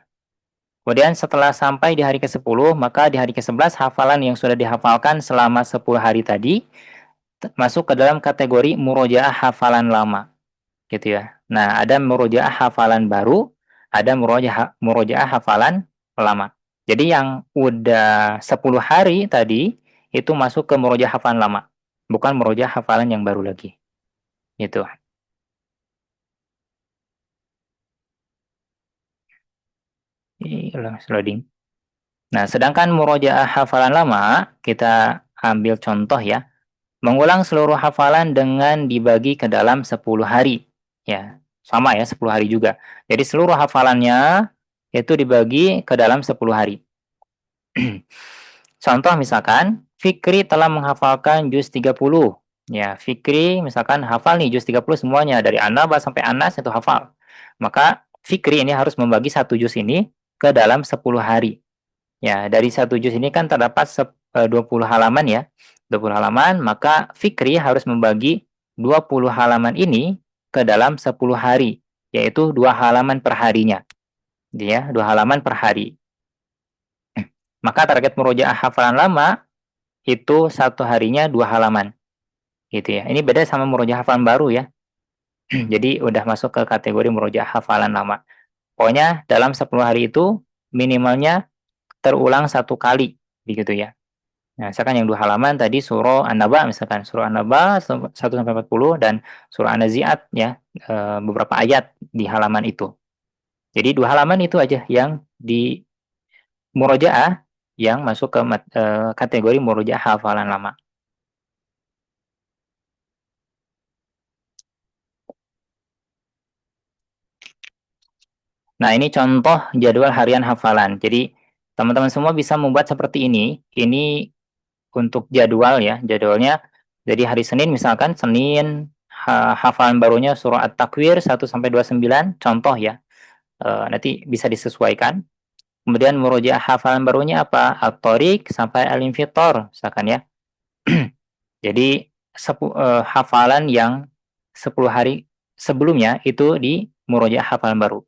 Kemudian setelah sampai di hari ke-10, maka di hari ke-11 hafalan yang sudah dihafalkan selama 10 hari tadi masuk ke dalam kategori murojaah hafalan lama. Gitu ya. Nah, ada murojaah hafalan baru, ada murojaah hafalan lama. Jadi yang udah 10 hari tadi itu masuk ke murojaah hafalan lama, bukan murojaah hafalan yang baru lagi. Gitu. Loading. Nah, sedangkan murojaah hafalan lama kita ambil contoh ya. Mengulang seluruh hafalan dengan dibagi ke dalam 10 hari. Ya, sama ya 10 hari juga. Jadi seluruh hafalannya itu dibagi ke dalam 10 hari. Contoh misalkan, Fikri telah menghafalkan juz 30. Ya, Fikri misalkan hafal nih juz 30 semuanya. Dari An-Naba sampai An-Nas itu hafal. Maka Fikri ini harus membagi satu juz ini ke dalam 10 hari. Ya, dari satu juz ini kan terdapat 20 halaman ya. 20 halaman, maka Fikri harus membagi 20 halaman ini ke dalam 10 hari. Yaitu 2 halaman per harinya. Ya, 2 halaman per hari. Maka target murojaah hafalan lama itu satu harinya 2 halaman. Gitu ya. Ini beda sama murojaah hafalan baru ya. Jadi udah masuk ke kategori murojaah hafalan lama. Pokoknya dalam 10 hari itu minimalnya terulang satu kali. Begitu ya. Nah, misalkan yang 2 halaman tadi surah An-Naba misalkan. Surah An-Naba 1-40 dan surah An-Nazi'at ya. Beberapa ayat di halaman itu. Jadi 2 halaman itu aja yang di murojaah yang masuk ke kategori murojaah hafalan lama. Nah, ini contoh jadwal harian hafalan. Jadi, teman-teman semua bisa membuat seperti ini. Ini untuk jadwal ya, jadwalnya. Jadi hari Senin misalkan, Senin hafalan barunya surah At-Takwir 1-29, contoh ya. Nanti bisa disesuaikan. Kemudian murojaah hafalan barunya apa? At-Thariq sampai Al-Infitor, misalkan ya. Jadi hafalan yang 10 hari sebelumnya itu di murojaah hafalan baru.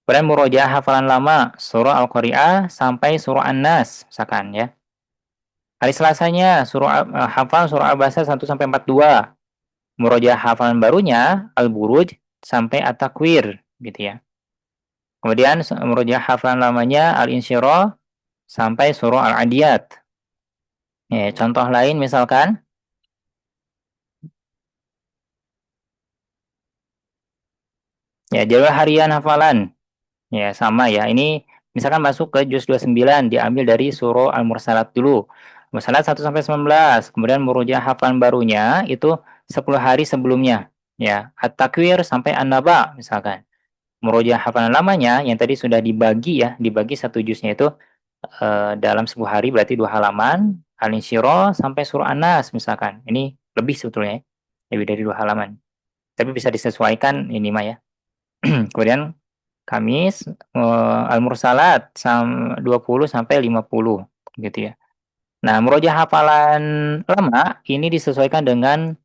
Kemudian murojaah hafalan lama surah Al-Qari'ah sampai surah An-Nas misalkan ya. Hari Selasanya hafal surah Al-Baqarah 1-42. Murojaah hafalan barunya Al-Buruj sampai At-Takwir gitu ya. Kemudian murojaah hafalan lamanya Al-Insyirah sampai surah Al-Adiyat. Ya, contoh lain misalkan ya jadwal harian hafalan. Ya, sama ya. Ini misalkan masuk ke juz 29 diambil dari surah Al-Mursalat dulu. Mursalat 1-19. Kemudian murojaah hafalan barunya itu 10 hari sebelumnya. Ya, At-Takwir sampai An-Naba misalkan. Murojaah hafalan lamanya yang tadi sudah dibagi ya, dibagi satu juznya itu dalam 10 hari berarti 2 halaman. Al-Insyirah sampai surah An-Nas misalkan. Ini lebih sebetulnya ya. Lebih dari 2 halaman. Tapi bisa disesuaikan ini mah ya. Kemudian Kamis Al-Mursalat 20-50 gitu ya. Nah, murojaah hafalan lama ini disesuaikan dengan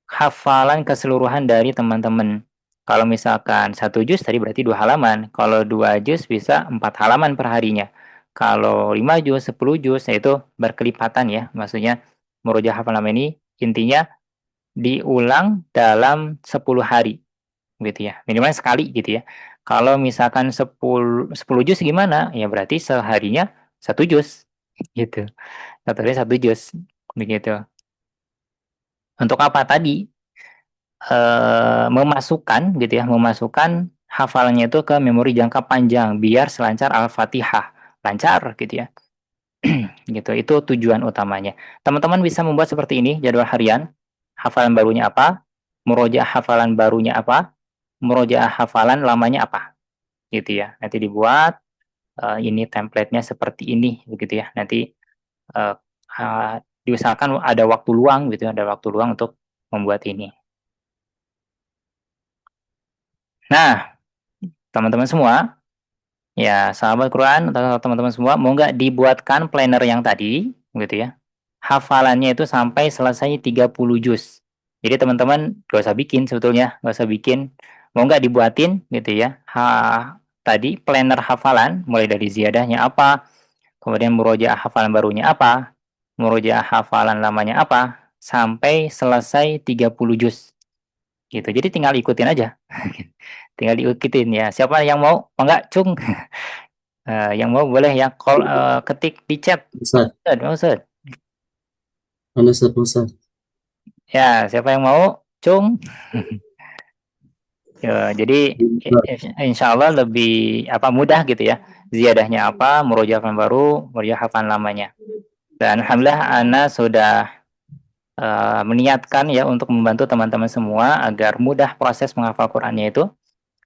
hafalan keseluruhan dari teman-teman. Kalau misalkan 1 juz tadi berarti 2 halaman. Kalau 2 juz bisa 4 halaman per harinya. Kalau 5 juz, 10 juz itu berkelipatan ya. Maksudnya murojaah hafalan lama ini intinya diulang dalam 10 hari gitu ya. Minimal sekali gitu ya. Kalau misalkan 10 juz gimana? Ya berarti seharinya 1 juz gitu. Satu hari 1 juz begitu. Untuk apa tadi? Memasukkan gitu ya, memasukkan hafalannya itu ke memori jangka panjang biar selancar Al-Fatihah. Lancar gitu ya. Gitu. Itu tujuan utamanya. Teman-teman bisa membuat seperti ini jadwal harian. Hafalan barunya apa? Murojaah hafalan barunya apa? Murojaah hafalan lamanya apa? Gitu ya. Nanti dibuat ini template-nya seperti ini begitu ya. Nanti diusahakan ada waktu luang gitu, ada waktu luang untuk membuat ini. Nah, teman-teman semua, Ya, sahabat Quran atau teman-teman semua, mau nggak dibuatkan planner yang tadi, gitu ya. Hafalannya itu sampai selesai 30 juz. Jadi teman-teman gak usah bikin sebetulnya, gak usah bikin. Mau nggak dibuatin gitu ya. Tadi planner hafalan, mulai dari ziyadahnya apa, kemudian murojaah hafalan barunya apa, murojaah hafalan lamanya apa, sampai selesai 30 juz. Gitu. Jadi tinggal ikutin aja. Tinggal diikutin ya. Siapa yang mau? Enggak, Cung. Yang mau boleh ya ketik di chat. Ustaz, Ustaz. mana Ustaz? Ya, siapa yang mau? Cung. Ya, jadi insya Allah lebih mudah gitu ya. Ziyadahnya apa, murojaah hafalan baru, murojaah hafalan lamanya. Dan alhamdulillah Ana sudah meniatkan ya untuk membantu teman-teman semua agar mudah proses menghafal Qur'annya itu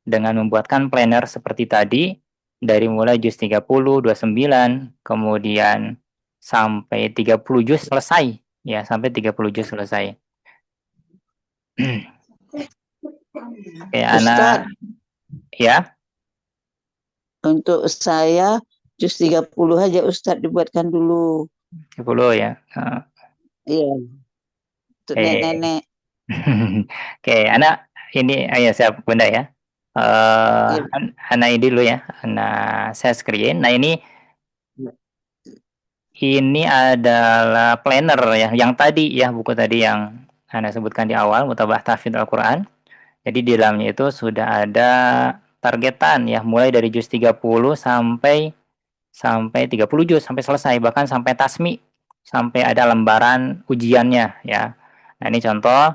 dengan membuatkan planner seperti tadi dari mulai juz 30, 29, kemudian sampai 30 juz selesai ya, sampai 30 juz selesai. Oke, Ana ya. Untuk saya juz 30 aja Ustadz dibuatkan dulu. 30 ya. Iya. Untuk nenek-nenek. Oke, Ana ini ya siap Bunda ya. Ana ini dulu ya. Ana share screen. Nah, ini adalah planner ya, yang tadi ya, buku tadi yang Ana sebutkan di awal, Mutabah Tahfidz Al-Quran. Jadi di dalamnya itu sudah ada targetan ya, mulai dari juz 30 sampai 30 juz, sampai selesai, bahkan sampai tasmi, sampai ada lembaran ujiannya ya. Nah, ini contoh,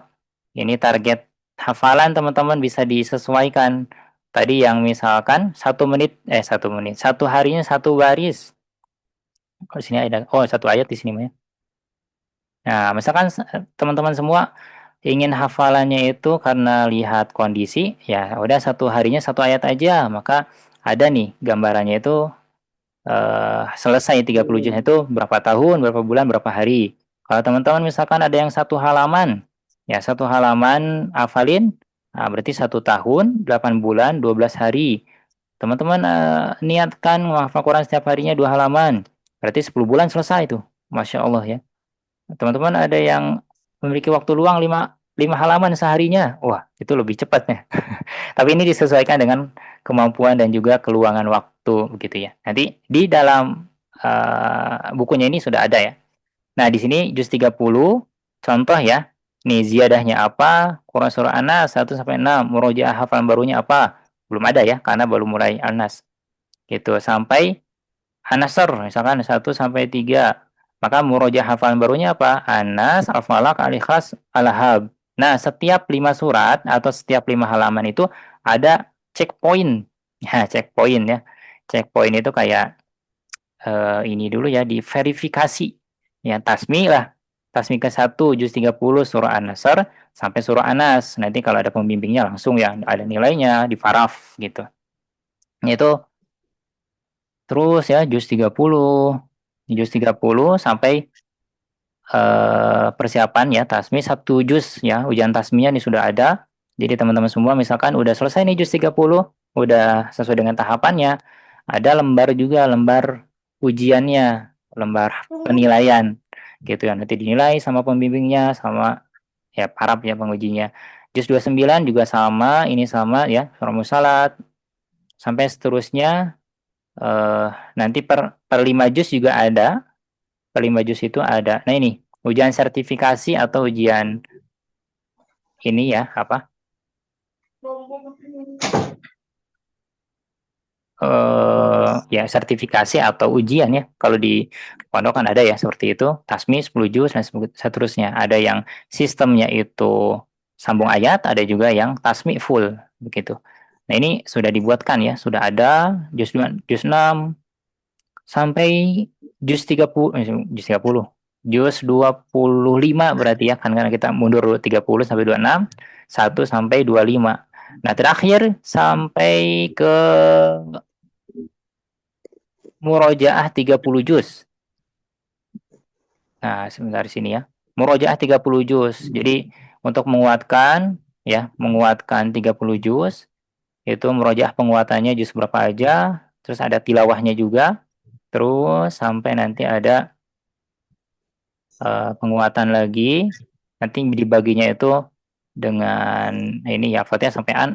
ini target hafalan teman-teman bisa disesuaikan. Tadi yang misalkan 1 menit, 1 harinya 1 baris. Oh, sini ada, 1 ayat di sini ya. Nah, misalkan teman-teman semua ingin hafalannya itu karena lihat kondisi, ya udah 1 harinya 1 ayat aja, maka ada nih gambarannya itu selesai 30 juz itu berapa tahun, berapa bulan, berapa hari. Kalau teman-teman misalkan ada yang 1 halaman, ya 1 halaman hafalin, nah berarti 1 tahun, 8 bulan, 12 hari. Teman-teman niatkan menghafal Quran setiap harinya 2 halaman, berarti 10 bulan selesai itu. Masya Allah ya. Teman-teman ada yang memiliki waktu luang 5 halaman seharinya, wah itu lebih cepat ya. Tapi ini disesuaikan dengan kemampuan dan juga keluangan waktu begitu ya. Nanti di dalam bukunya ini sudah ada ya. Nah, di sini juz 30 contoh ya. Nih ziyadahnya apa? Quran surah An-Nas 1 sampai 6, murojaah hafalan barunya apa? Belum ada ya karena baru mulai An-Nas. Gitu sampai An-Nasr misalkan 1 sampai 3. Maka murojaah hafalan barunya apa? An-Nas, Al-Falaq, Al-Ikhlas, Al-Lahab. Nah, setiap 5 surat atau setiap 5 halaman itu ada checkpoint. Ya, checkpoint ya. Checkpoint itu kayak ini dulu ya, diverifikasi. Ya, tasmi lah. Tasmi ke-1 juz 30 surah An-Nasr sampai surah An-Nas. Nanti kalau ada pembimbingnya langsung ya ada nilainya di faraf gitu. Itu terus ya juz 30 sampai persiapan ya tasmi 1 juz ya, ujian tasminya ini sudah ada. Jadi teman-teman semua misalkan udah selesai nih juz 30, udah sesuai dengan tahapannya, ada lembar juga, lembar ujiannya, lembar penilaian gitu ya. Nanti dinilai sama pembimbingnya, sama ya para ya pengujinya. Juz 29 juga sama, ini sama ya, surah Musalat sampai seterusnya. Nanti per 5 juz juga ada. Per 5 juz itu ada. Nah, ini ujian sertifikasi atau ujian ini ya, apa? Ya sertifikasi atau ujian ya. Kalau di pondok kan ada ya seperti itu, tasmi 10 juz dan seterusnya. Ada yang sistemnya itu sambung ayat, ada juga yang tasmi full begitu. Nah, ini sudah dibuatkan ya, sudah ada juz 6 sampai juz 30, juz 25 berarti ya, kan karena kita mundur dulu 30 sampai 26, 1 sampai 25. Nah, terakhir sampai ke murojaah 30 juz. Nah, sebentar sini ya. Murojaah 30 juz. Jadi untuk menguatkan 30 juz, itu murojaah penguatannya juz berapa aja? terus ada tilawahnya juga, terus sampai nanti ada penguatan lagi, nanti dibaginya itu dengan ini ya Fatihah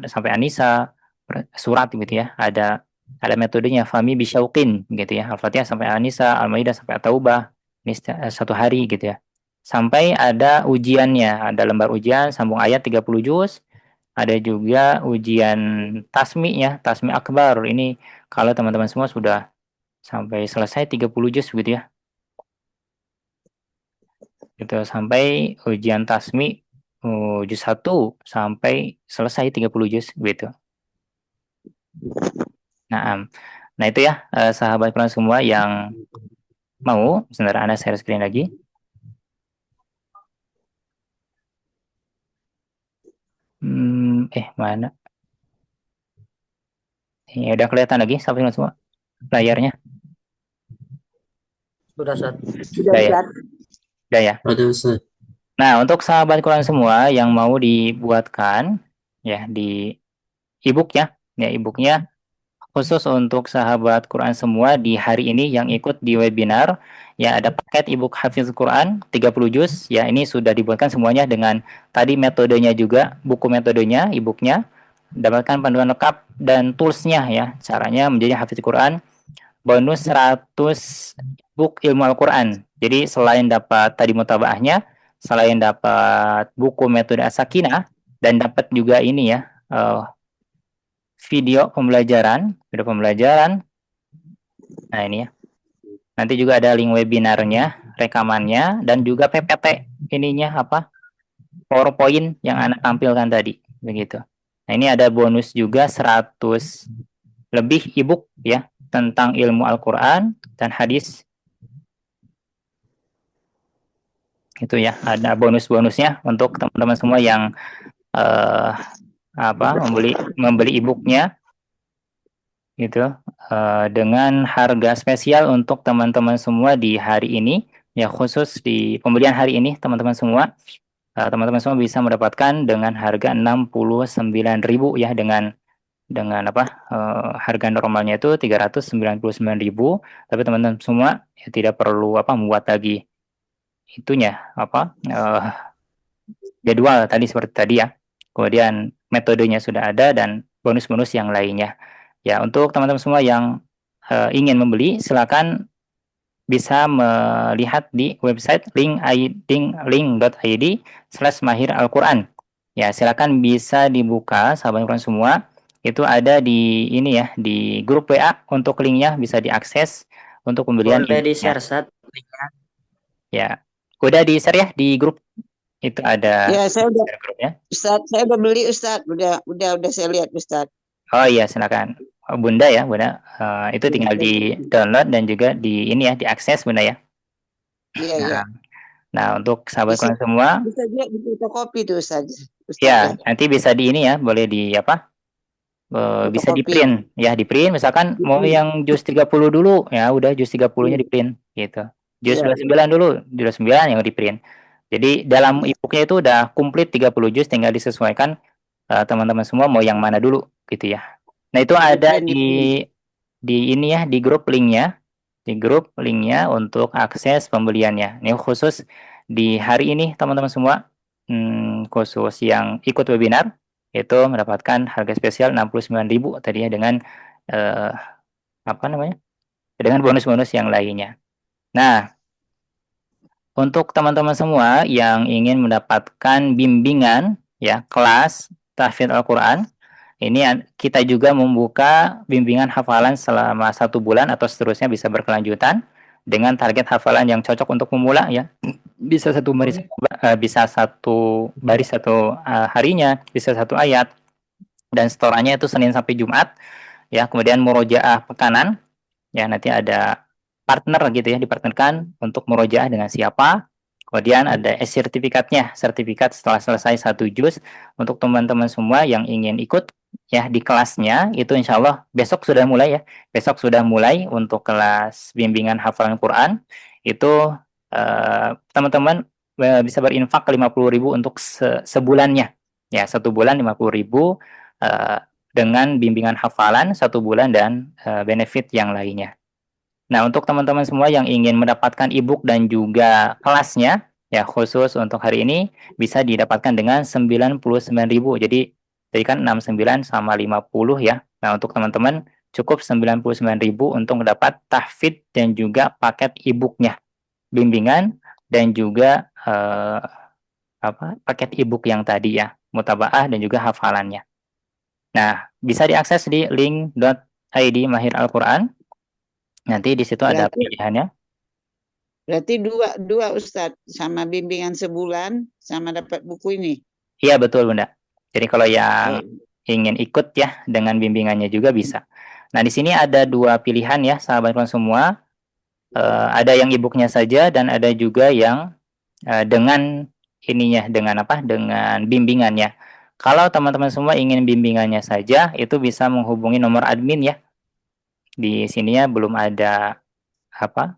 sampai Anisa, surat gitu ya, ada metodenya Fami Bisyauqin gitu ya, Al-Fatihah sampai Anisa, Al-Maidah sampai At-Taubah, ini satu hari gitu ya. Sampai ada ujiannya, ada lembar ujian sambung ayat 30 juz, ada juga ujian tasmi ya, tasmi akbar. Ini kalau teman-teman semua sudah sampai selesai 30 juz begitu ya. Gitu sampai ujian tasmi juz 1 sampai selesai 30 juz gitu. Nah itu ya sahabat Quran semua yang mau, sebentar Anda share screen lagi. Mana? Ya udah kelihatan lagi sahabat Quran semua layarnya. Sudah, Ustaz. Sudah ya. Sudah ya. Ada Ustaz. Nah, untuk sahabat Quran semua yang mau dibuatkan ya di e-book-nya, e-book-nya khusus untuk sahabat Quran semua di hari ini yang ikut di webinar, ya ada paket e-book Hafiz Quran 30 juz, ya ini sudah dibuatkan semuanya dengan tadi metodenya juga, buku metodenya, e-book-nya, dapatkan panduan lengkap dan tools-nya ya, caranya menjadi Hafiz Quran, bonus 100 book ilmu Al-Quran. Jadi selain dapat tadi mutabaahnya, selain dapat buku metode As-Sakinah, dan dapat juga ini ya, video pembelajaran. Nah ini ya. Nanti juga ada link webinarnya, rekamannya, dan juga PPT ininya apa? PowerPoint yang Anda tampilkan tadi, begitu. Nah ini ada bonus juga 100 lebih e-book ya tentang ilmu Al-Quran dan hadis. Itu ya, ada bonus-bonusnya untuk teman-teman semua yang membeli e-booknya gitu, dengan harga spesial untuk teman-teman semua di hari ini ya, khusus di pembelian hari ini teman-teman semua bisa mendapatkan dengan harga 69.000 ya, dengan harga normalnya itu 399.000, tapi teman-teman semua ya tidak perlu membuat lagi itunya jadwal tadi seperti tadi ya, kemudian metodenya sudah ada dan bonus-bonus yang lainnya. Ya, untuk teman-teman semua yang ingin membeli, silakan bisa melihat di website link.id/mahiralquran. Ya, silakan bisa dibuka sahabat Quran semua. Itu ada di ini ya, di grup WA, untuk linknya bisa diakses untuk pembelian. Boleh di-share linknya. Ya, udah di-share ya di grup. Itu ada. Ya, saya udah grupnya. Ustaz, saya udah beli Ustaz. Udah saya lihat Ustaz. Oh iya, silakan. Bunda ya, Bunda. Itu tinggal di-download dan juga di ini ya, diakses Bunda ya. Iya. Nah, untuk sahabat Quran semua, bisa juga di fotokopi tuh Ustaz. Ya, nanti bisa di ini ya, boleh di bisa di-print ya, di-print misalkan mau yang juz 30 dulu ya, udah juz 30-nya di-print gitu. Juz 29 dulu, juz 29 yang di-print. Jadi dalam e-booknya itu udah komplit 30 juz, tinggal disesuaikan teman-teman semua mau yang mana dulu gitu ya. Nah, itu ada di ini ya, di grup linknya, untuk akses pembeliannya. Ini khusus di hari ini teman-teman semua, khusus yang ikut webinar itu mendapatkan harga spesial 69.000 tadi ya, dengan dengan bonus-bonus yang lainnya. Nah, untuk teman-teman semua yang ingin mendapatkan bimbingan ya, kelas tahfidz Al-Quran, ini kita juga membuka bimbingan hafalan selama 1 bulan atau seterusnya, bisa berkelanjutan dengan target hafalan yang cocok untuk pemula ya. Bisa satu baris satu harinya, bisa 1 ayat, dan setorannya itu Senin sampai Jumat ya. Kemudian murojaah pekanan ya, nanti ada partner gitu ya, dipartnerkan untuk murojaah dengan siapa. Kemudian ada sertifikatnya, sertifikat setelah selesai 1 juz untuk teman-teman semua yang ingin ikut ya di kelasnya. Itu insya Allah besok sudah mulai ya, besok sudah mulai untuk kelas bimbingan hafalan Quran. Itu teman-teman bisa berinfak 50.000 untuk sebulannya ya, 1 bulan 50.000, dengan bimbingan hafalan 1 bulan dan benefit yang lainnya. Nah, untuk teman-teman semua yang ingin mendapatkan e-book dan juga kelasnya, ya khusus untuk hari ini bisa didapatkan dengan 99.000. Jadi tadi kan 69 sama 50 ya. Nah, untuk teman-teman cukup 99.000 untuk mendapat tahfidz dan juga paket e-booknya, bimbingan dan juga paket e-book yang tadi ya, mutabaah dan juga hafalannya. Nah, bisa diakses di link.id Mahir Al-Quran. Nanti di situ ada pilihannya. Berarti dua Ustadz, sama bimbingan sebulan sama dapat buku ini. Iya betul Bunda. Jadi kalau yang ingin ikut ya dengan bimbingannya juga bisa. Nah di sini ada 2 pilihan ya sahabatku semua. Ada yang e-booknya saja dan ada juga yang dengan ininya, dengan bimbingannya. Kalau teman-teman semua ingin bimbingannya saja, itu bisa menghubungi nomor admin ya. Di sininya belum ada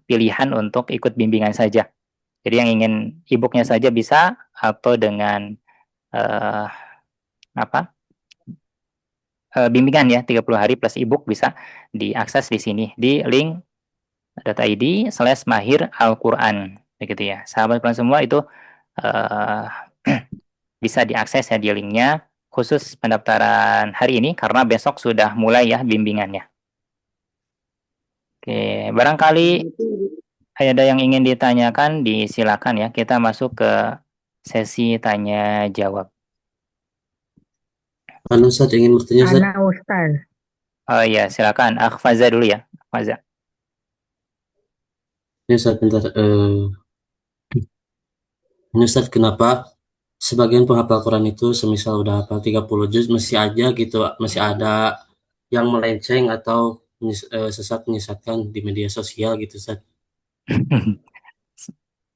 pilihan untuk ikut bimbingan saja. Jadi yang ingin e-booknya saja bisa, atau dengan bimbingan ya 30 hari plus e-book bisa diakses di sini di link.id/Mahir Al-Quran begitu ya. Sahabat Quran semua itu bisa diakses ya di linknya, khusus pendaftaran hari ini karena besok sudah mulai ya bimbingannya. Oke, barangkali ada yang ingin ditanyakan, disilakan ya. Kita masuk ke sesi tanya jawab. Ustaz ingin bertanya Ustaz. Ustaz. Oh iya, silakan. Akhfaza dulu ya. Akhfaza. Ini Ustaz bentar. Ini Ustaz, kenapa sebagian penghafal Quran itu semisal udah hafal 30 juz masih aja gitu, masih ada yang melenceng atau sesat menyesatkan di media sosial gitu Ustaz?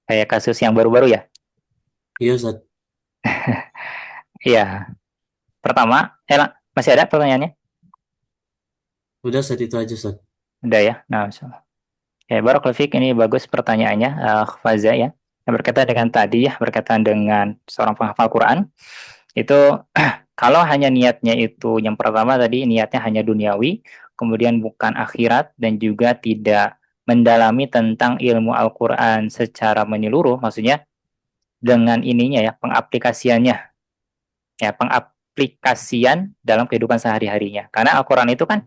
Kayak kasus yang baru-baru ya? Iya Ustaz. Iya. Pertama, masih ada pertanyaannya? Udah Ustaz, itu aja Ustaz. Udah ya? Nah, ya, Barakallahu Fik, ini bagus pertanyaannya, Faza ya. Yang berkaitan dengan tadi ya, berkaitan dengan seorang penghafal Quran, itu kalau hanya niatnya itu, yang pertama tadi niatnya hanya duniawi, kemudian bukan akhirat, dan juga tidak mendalami tentang ilmu Al-Quran secara menyeluruh, maksudnya dengan ininya ya, pengaplikasiannya, ya pengaplikasian dalam kehidupan sehari-harinya. Karena Al-Quran itu kan,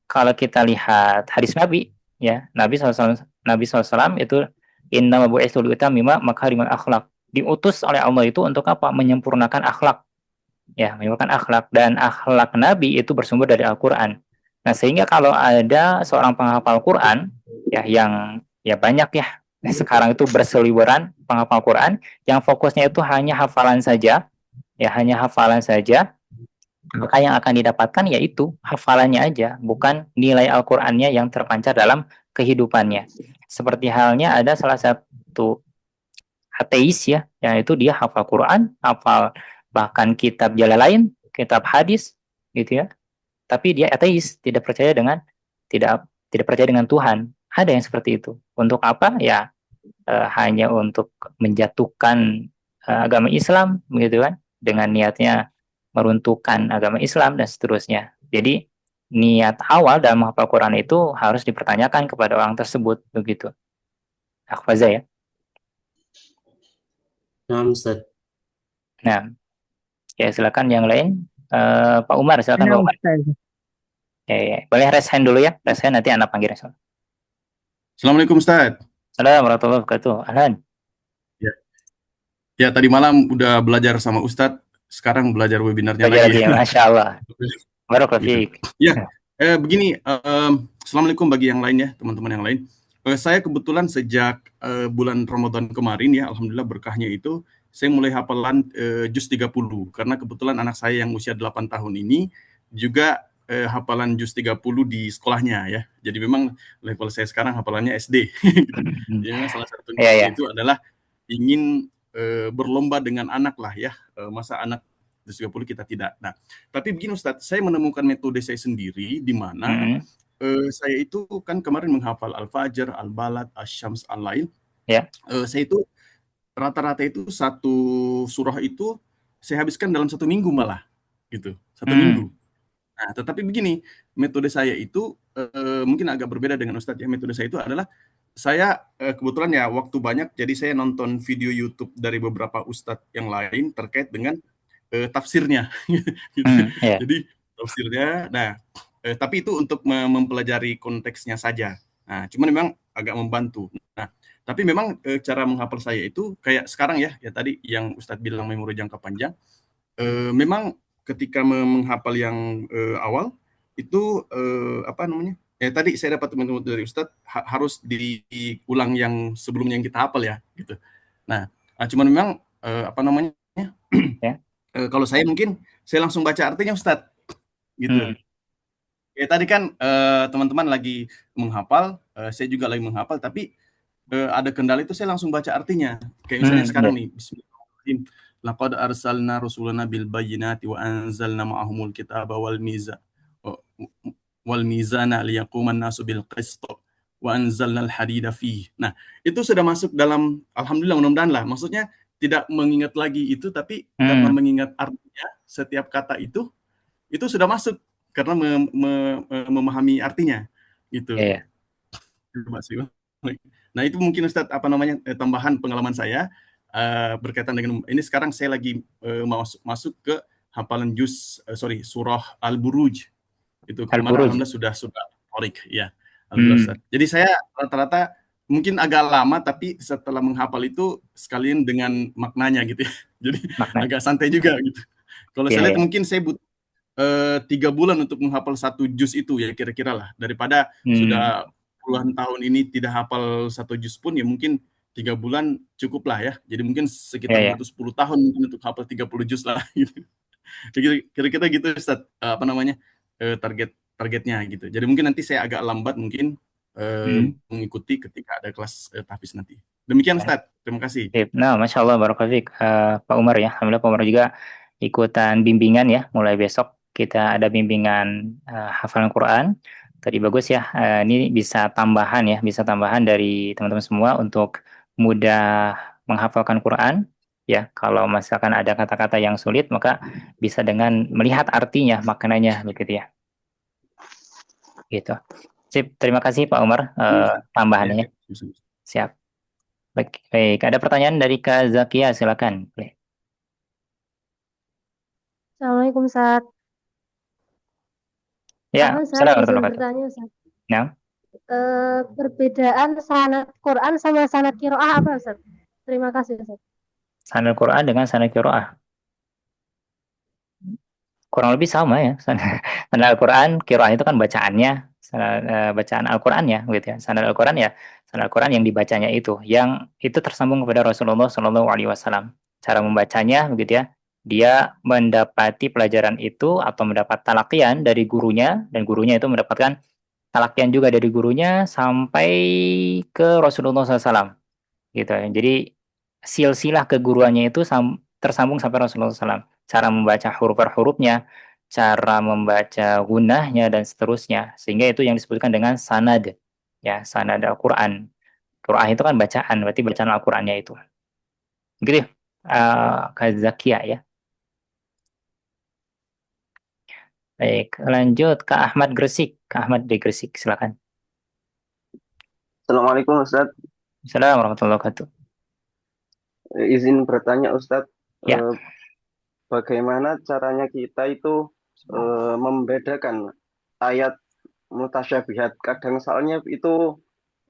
kalau kita lihat hadis Nabi, ya Nabi SAW itu inna mabu'itsu liutamima makarimal akhlak, diutus oleh Allah itu untuk apa? Menyempurnakan akhlak, ya menyempurnakan akhlak, dan akhlak Nabi itu bersumber dari Al-Quran. Nah sehingga kalau ada seorang penghafal Quran ya yang ya banyak ya sekarang itu berseliweran penghafal Quran yang fokusnya itu hanya hafalan saja, ya hanya hafalan saja, maka yang akan didapatkan yaitu hafalannya aja, bukan nilai Al-Qur'annya yang terpancar dalam kehidupannya. Seperti halnya ada salah satu ateis ya, yang itu dia hafal Quran, hafal bahkan kitab jalan lain, kitab hadis gitu ya. Tapi dia ateis, tidak percaya dengan Tuhan. Ada yang seperti itu. Untuk apa? Ya hanya untuk menjatuhkan agama Islam begitu kan, dengan niatnya meruntuhkan agama Islam dan seterusnya. Jadi niat awal dalam menghafal Quran itu harus dipertanyakan kepada orang tersebut begitu. Akhfaza ya. Nah, Ustaz. Nah, ya silakan yang lain. Pak Umar, silakan Pak Umar. Oke, boleh raise hand dulu ya. Raise hand nanti Anda panggil. Assalamualaikum Ustaz. Assalamualaikum warahmatullahi wabarakatuh. Ahlan. Ya, tadi malam udah belajar sama Ustadz, sekarang belajar webinarnya Belajar lagi. Masya Allah. Barakallahu fiik. Ya, begini, Assalamualaikum bagi yang lain ya, teman-teman yang lain. Saya kebetulan sejak bulan Ramadan kemarin ya, Alhamdulillah berkahnya itu, saya mulai hafalan juz 30, karena kebetulan anak saya yang usia 8 tahun ini juga hafalan juz 30 di sekolahnya ya. Jadi memang level saya sekarang hafalannya SD. Jadi memang salah satu itu adalah ingin berlomba dengan anak lah ya, masa anak 30 kita tidak. Nah, tapi begini Ustadz, saya menemukan metode saya sendiri di mana saya itu kan kemarin menghafal Al-Fajr, Al-Balad, Asy-Syams, Al-Lail. Saya itu rata-rata itu satu surah itu saya habiskan dalam 1 minggu malah, gitu, 1 minggu. Nah, tetapi begini, metode saya itu mungkin agak berbeda dengan Ustadz ya. Metode saya itu adalah saya kebetulan ya waktu banyak, jadi saya nonton video YouTube dari beberapa Ustadz yang lain terkait dengan tafsirnya. Gitu. Ya. Jadi tafsirnya, nah tapi itu untuk mempelajari konteksnya saja. Nah, cuman memang agak membantu. Nah, tapi memang cara menghafal saya itu kayak sekarang ya tadi yang Ustadz bilang memori jangka panjang. Memang ketika menghafal yang awal itu apa namanya? Tadi saya dapat teman-teman dari Ustadz harus diulang yang sebelumnya yang kita hafal ya, gitu. Nah, cuman memang apa namanya? Ya. Kalau saya mungkin saya langsung baca artinya Ustadz, gitu. Ya tadi kan teman-teman lagi menghafal, saya juga lagi menghafal, tapi ada kendala itu saya langsung baca artinya. Kayak misalnya sekarang nih, Bismillahirrahmanirrahim. Laqad arsalna rusulana bil bayyinati wa anzalna ma'ahumul kitaba wal mizana liyaquman nasu bil qist wa anzalna al hadida fihi. Nah, itu sudah masuk dalam, alhamdulillah, mudah-mudahan lah. Maksudnya tidak mengingat lagi itu, tapi karena mengingat artinya setiap kata itu sudah masuk karena memahami artinya gitu. Yeah. Nah, itu mungkin Ustadz apa namanya tambahan pengalaman saya berkaitan dengan ini. Sekarang saya lagi masuk ke hafalan surah Al-Buruj. Itu kemarin alhamdulillah sudah Torik ya. Alhamdulillah. Jadi saya rata-rata mungkin agak lama, tapi setelah menghafal itu sekalian dengan maknanya gitu ya. Jadi agak santai juga gitu. Kalau saya lihat mungkin saya butuh 3 bulan untuk menghafal 1 juz itu ya kira-kira lah, daripada sudah puluhan tahun ini tidak hafal 1 juz pun, ya mungkin 3 bulan cukup lah ya. Jadi mungkin sekitar butuh 10 tahun mungkin untuk hafal 30 juz lah gitu. Kira-kira gitu Ustadz, apa namanya targetnya gitu. Jadi mungkin nanti saya agak lambat mungkin mengikuti ketika ada kelas tahfiz nanti. Demikian Ustadz, terima kasih. Nah, Masya Allah, Barakafik, Pak Umar ya. Alhamdulillah Pak Umar juga ikutan bimbingan ya. Mulai besok kita ada bimbingan hafalan Quran. Tadi bagus ya. Ini bisa tambahan ya, bisa tambahan dari teman-teman semua untuk mudah menghafalkan Quran. Ya, kalau misalkan ada kata-kata yang sulit, maka bisa dengan melihat artinya, maknanya begitu ya. Gitu. Sip, terima kasih Pak Umar tambahannya. Siap. Baik, ada pertanyaan dari Kak Zakia, silakan. Assalamualaikum Ustaz. Ya, Saya bertanya Ustaz. Ya. Perbedaan sanad Quran sama sanad qiraah apa Ustaz? Terima kasih Ustaz. Sanad Quran dengan sanad qiraah kurang lebih sama ya. Sanad Al-Quran, qiraah itu kan bacaannya, bacaan Al-Qurannya gitu ya. Sanad Al-Quran ya, sanad Al-Quran yang dibacanya itu, yang itu tersambung kepada Rasulullah SAW. Cara membacanya begitu ya, dia mendapati pelajaran itu atau mendapat talaqian dari gurunya, dan gurunya itu mendapatkan talaqian juga dari gurunya sampai ke Rasulullah SAW gitu ya. Jadi silsilah keguruannya itu tersambung sampai Rasulullah SAW. Cara membaca huruf per hurufnya, cara membaca gunahnya, dan seterusnya. Sehingga itu yang disebutkan dengan sanad. Ya, sanad Al-Quran. Qur'an itu kan bacaan, berarti bacaan Al-Qurannya itu. Begitu Kak Zakia ya. Baik, lanjut Kak Ahmad Gresik. Kak Ahmad di Gresik, silakan. Assalamualaikum Ustaz. Assalamualaikum warahmatullahi wabarakatuh. Izin bertanya Ustaz. Ya. Bagaimana caranya kita itu membedakan ayat mutasyabihat? Kadang soalnya itu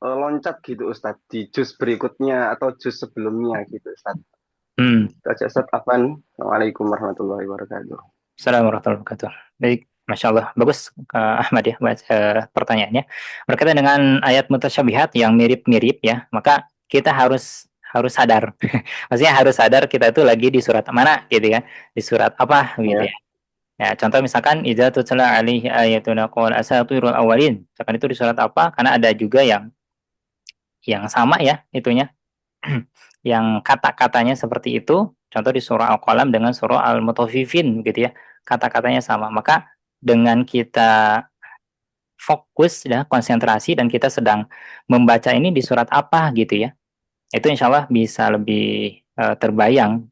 loncat gitu Ustaz di juz berikutnya atau juz sebelumnya gitu Ustaz. Ustaz Afan. Assalamualaikum warahmatullahi wabarakatuh. Assalamualaikum warahmatullahi wabarakatuh. Baik, Masya Allah, bagus Ahmad ya pertanyaannya. Berkaitan dengan ayat mutasyabihat yang mirip-mirip ya, maka kita harus sadar. Maksudnya harus sadar kita itu lagi di surat mana gitu ya. Di surat apa gitu ya. Ya, contoh misalkan idza tutla alaihi ayatuna qala asatirul awwalin. Misalkan itu di surat apa? Karena ada juga yang sama ya itunya. Yang kata-katanya seperti itu. Contoh di surah Al-Qalam dengan surah Al-Mutaffifin gitu ya. Kata-katanya sama. Maka dengan kita fokus ya, konsentrasi, dan kita sedang membaca ini di surat apa gitu ya. Itu insya Allah bisa lebih terbayang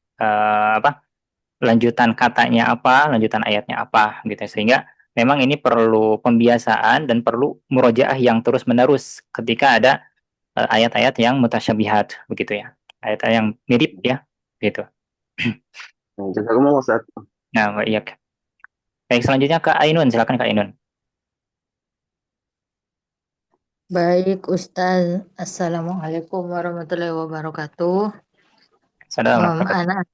lanjutan katanya apa, lanjutan ayatnya apa gitu, sehingga memang ini perlu pembiasaan dan perlu murojaah yang terus-menerus ketika ada ayat-ayat yang mutasyabihat begitu ya. Ayat-ayat yang mirip ya, gitu. Jazakumullah Ustaz. Nah, iya. Baik, selanjutnya Kak Ainun, silakan Kak Ainun. Baik, Ustaz. Assalamualaikum warahmatullahi wabarakatuh. Assalamualaikum.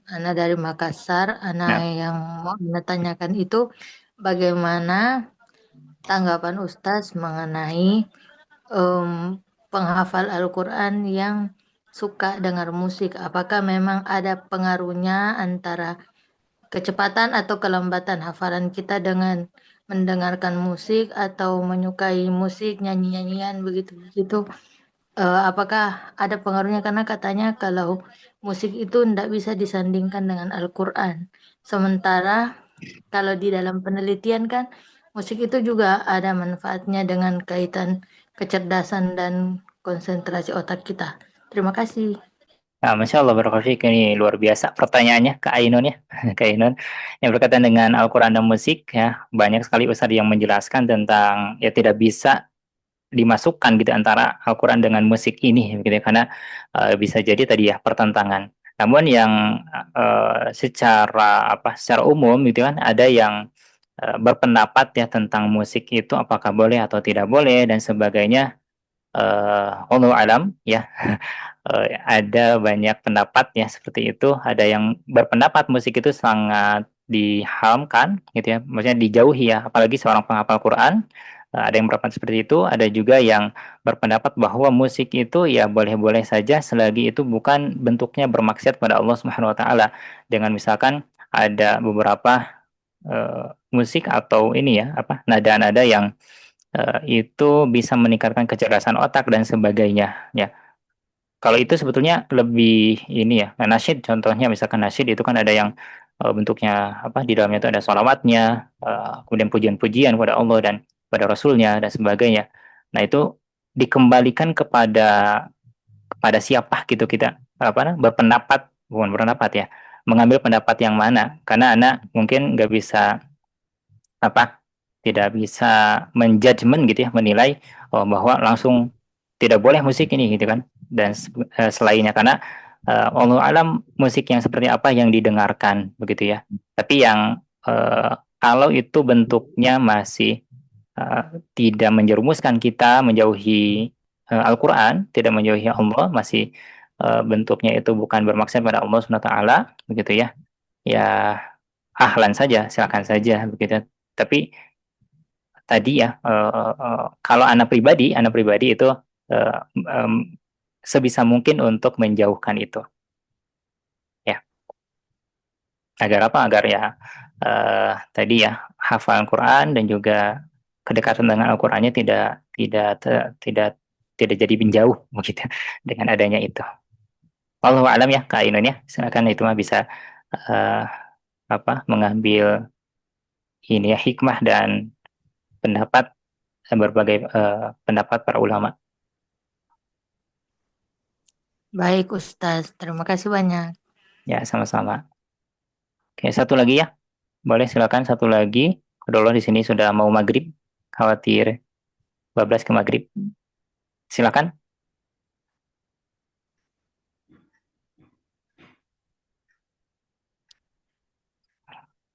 Anak dari Makassar. Nah. Yang mau Anda tanyakan itu bagaimana tanggapan Ustaz mengenai penghafal Al-Quran yang suka dengar musik. Apakah memang ada pengaruhnya antara kecepatan atau kelembatan hafalan kita dengan mendengarkan musik atau menyukai musik, nyanyi-nyanyian begitu-begitu? Apakah ada pengaruhnya? Karena katanya kalau musik itu tidak bisa disandingkan dengan Al-Quran. Sementara kalau di dalam penelitian kan musik itu juga ada manfaatnya dengan kaitan kecerdasan dan konsentrasi otak kita. Terima kasih. Nah, Masya Allah, Barakalafiq, ini luar biasa pertanyaannya Kak Ainun ya. Kak Ainun yang berkaitan dengan Al-Quran dan musik ya, banyak sekali Ustaz yang menjelaskan tentang ya tidak bisa dimasukkan gitu antara Al-Quran dengan musik ini gitu ya, karena bisa jadi tadi ya pertentangan. Namun yang secara umum gitu kan ada yang berpendapat ya tentang musik itu apakah boleh atau tidak boleh dan sebagainya. Wallahu alam ya. Ada banyak pendapat ya seperti itu. Ada yang berpendapat musik itu sangat diharamkan gitu ya, maksudnya dijauhi ya, apalagi seorang penghafal Quran. Ada yang berpendapat seperti itu, ada juga yang berpendapat bahwa musik itu ya boleh-boleh saja selagi itu bukan bentuknya bermaksiat pada Allah Subhanahu wa taala. Dengan misalkan ada beberapa musik atau ini ya nada-nada yang itu bisa meningkatkan kecerdasan otak dan sebagainya ya. Kalau itu sebetulnya lebih ini ya, nasyid contohnya, misalkan nasyid itu kan ada yang bentuknya di dalamnya itu ada sholawatnya, kemudian pujian-pujian kepada Allah dan kepada Rasulnya dan sebagainya. Nah itu dikembalikan kepada siapa gitu kita berpendapat, bukan berpendapat ya, mengambil pendapat yang mana, karena anak mungkin nggak bisa tidak bisa menjudgment gitu ya, menilai bahwa langsung tidak boleh musik ini gitu kan dan selainnya, karena Allah alam musik yang seperti apa yang didengarkan begitu ya. Tapi yang kalau itu bentuknya masih tidak menjerumuskan kita menjauhi Al-Quran, tidak menjauhi Allah, masih bentuknya itu bukan bermaksud pada Allah SWT begitu ya, ya ahlan saja, silakan saja begitu. Tapi tadi ya kalau anak pribadi itu sebisa mungkin untuk menjauhkan itu ya, agar agar ya tadi ya hafalan Quran dan juga kedekatan dengan Al-Qurannya tidak jadi menjauh begitu dengan adanya itu. Wallahu alam ya Kak Ainun ya, silakan itu mah bisa mengambil ini ya hikmah dan pendapat berbagai pendapat para ulama. Baik Ustaz, terima kasih banyak. Ya, sama-sama. Oke, satu lagi ya. Boleh silakan satu lagi. Kedua di sini sudah mau maghrib, khawatir 12 ke maghrib. Silakan.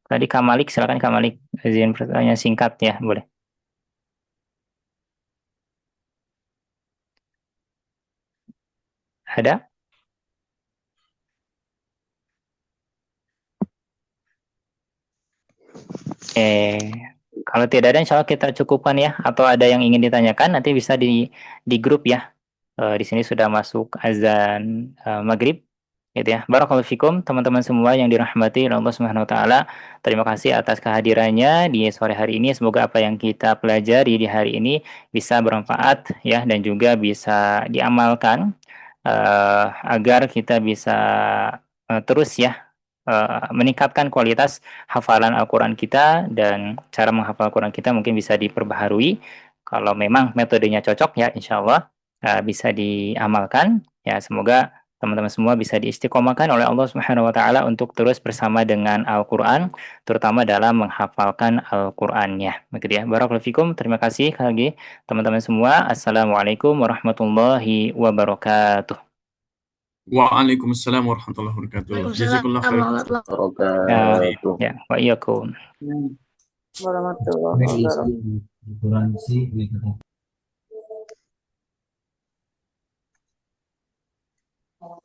Tadi Kamalik, silakan Kamalik. Izin pertanyaan singkat ya, boleh. Ada? Kalau tidak ada, insya Allah kita cukupkan ya. Atau ada yang ingin ditanyakan, nanti bisa di grup ya. Di sini sudah masuk azan maghrib, gitu ya. Barakallahu fikum teman-teman semua yang dirahmati Allah Subhanahu Wa Taala. Terima kasih atas kehadirannya di sore hari ini. Semoga apa yang kita pelajari di hari ini bisa bermanfaat ya dan juga bisa diamalkan agar kita bisa terus ya meningkatkan kualitas hafalan Al-Quran kita, dan cara menghafal Al-Quran kita mungkin bisa diperbaharui. Kalau memang metodenya cocok ya insya Allah bisa diamalkan ya. Semoga teman-teman semua bisa diistiqomahkan oleh Allah Subhanahu wa taala untuk terus bersama dengan Al-Qur'an, terutama dalam menghafalkan Al-Qur'annya. Begitu ya. Barakallahu fikum. Terima kasih lagi teman-teman semua. Assalamualaikum warahmatullahi wabarakatuh. Waalaikumsalam warahmatullahi wabarakatuh. Jazakallah khair. Ya, wa iyyakum. Warahmatullahi wabarakatuh.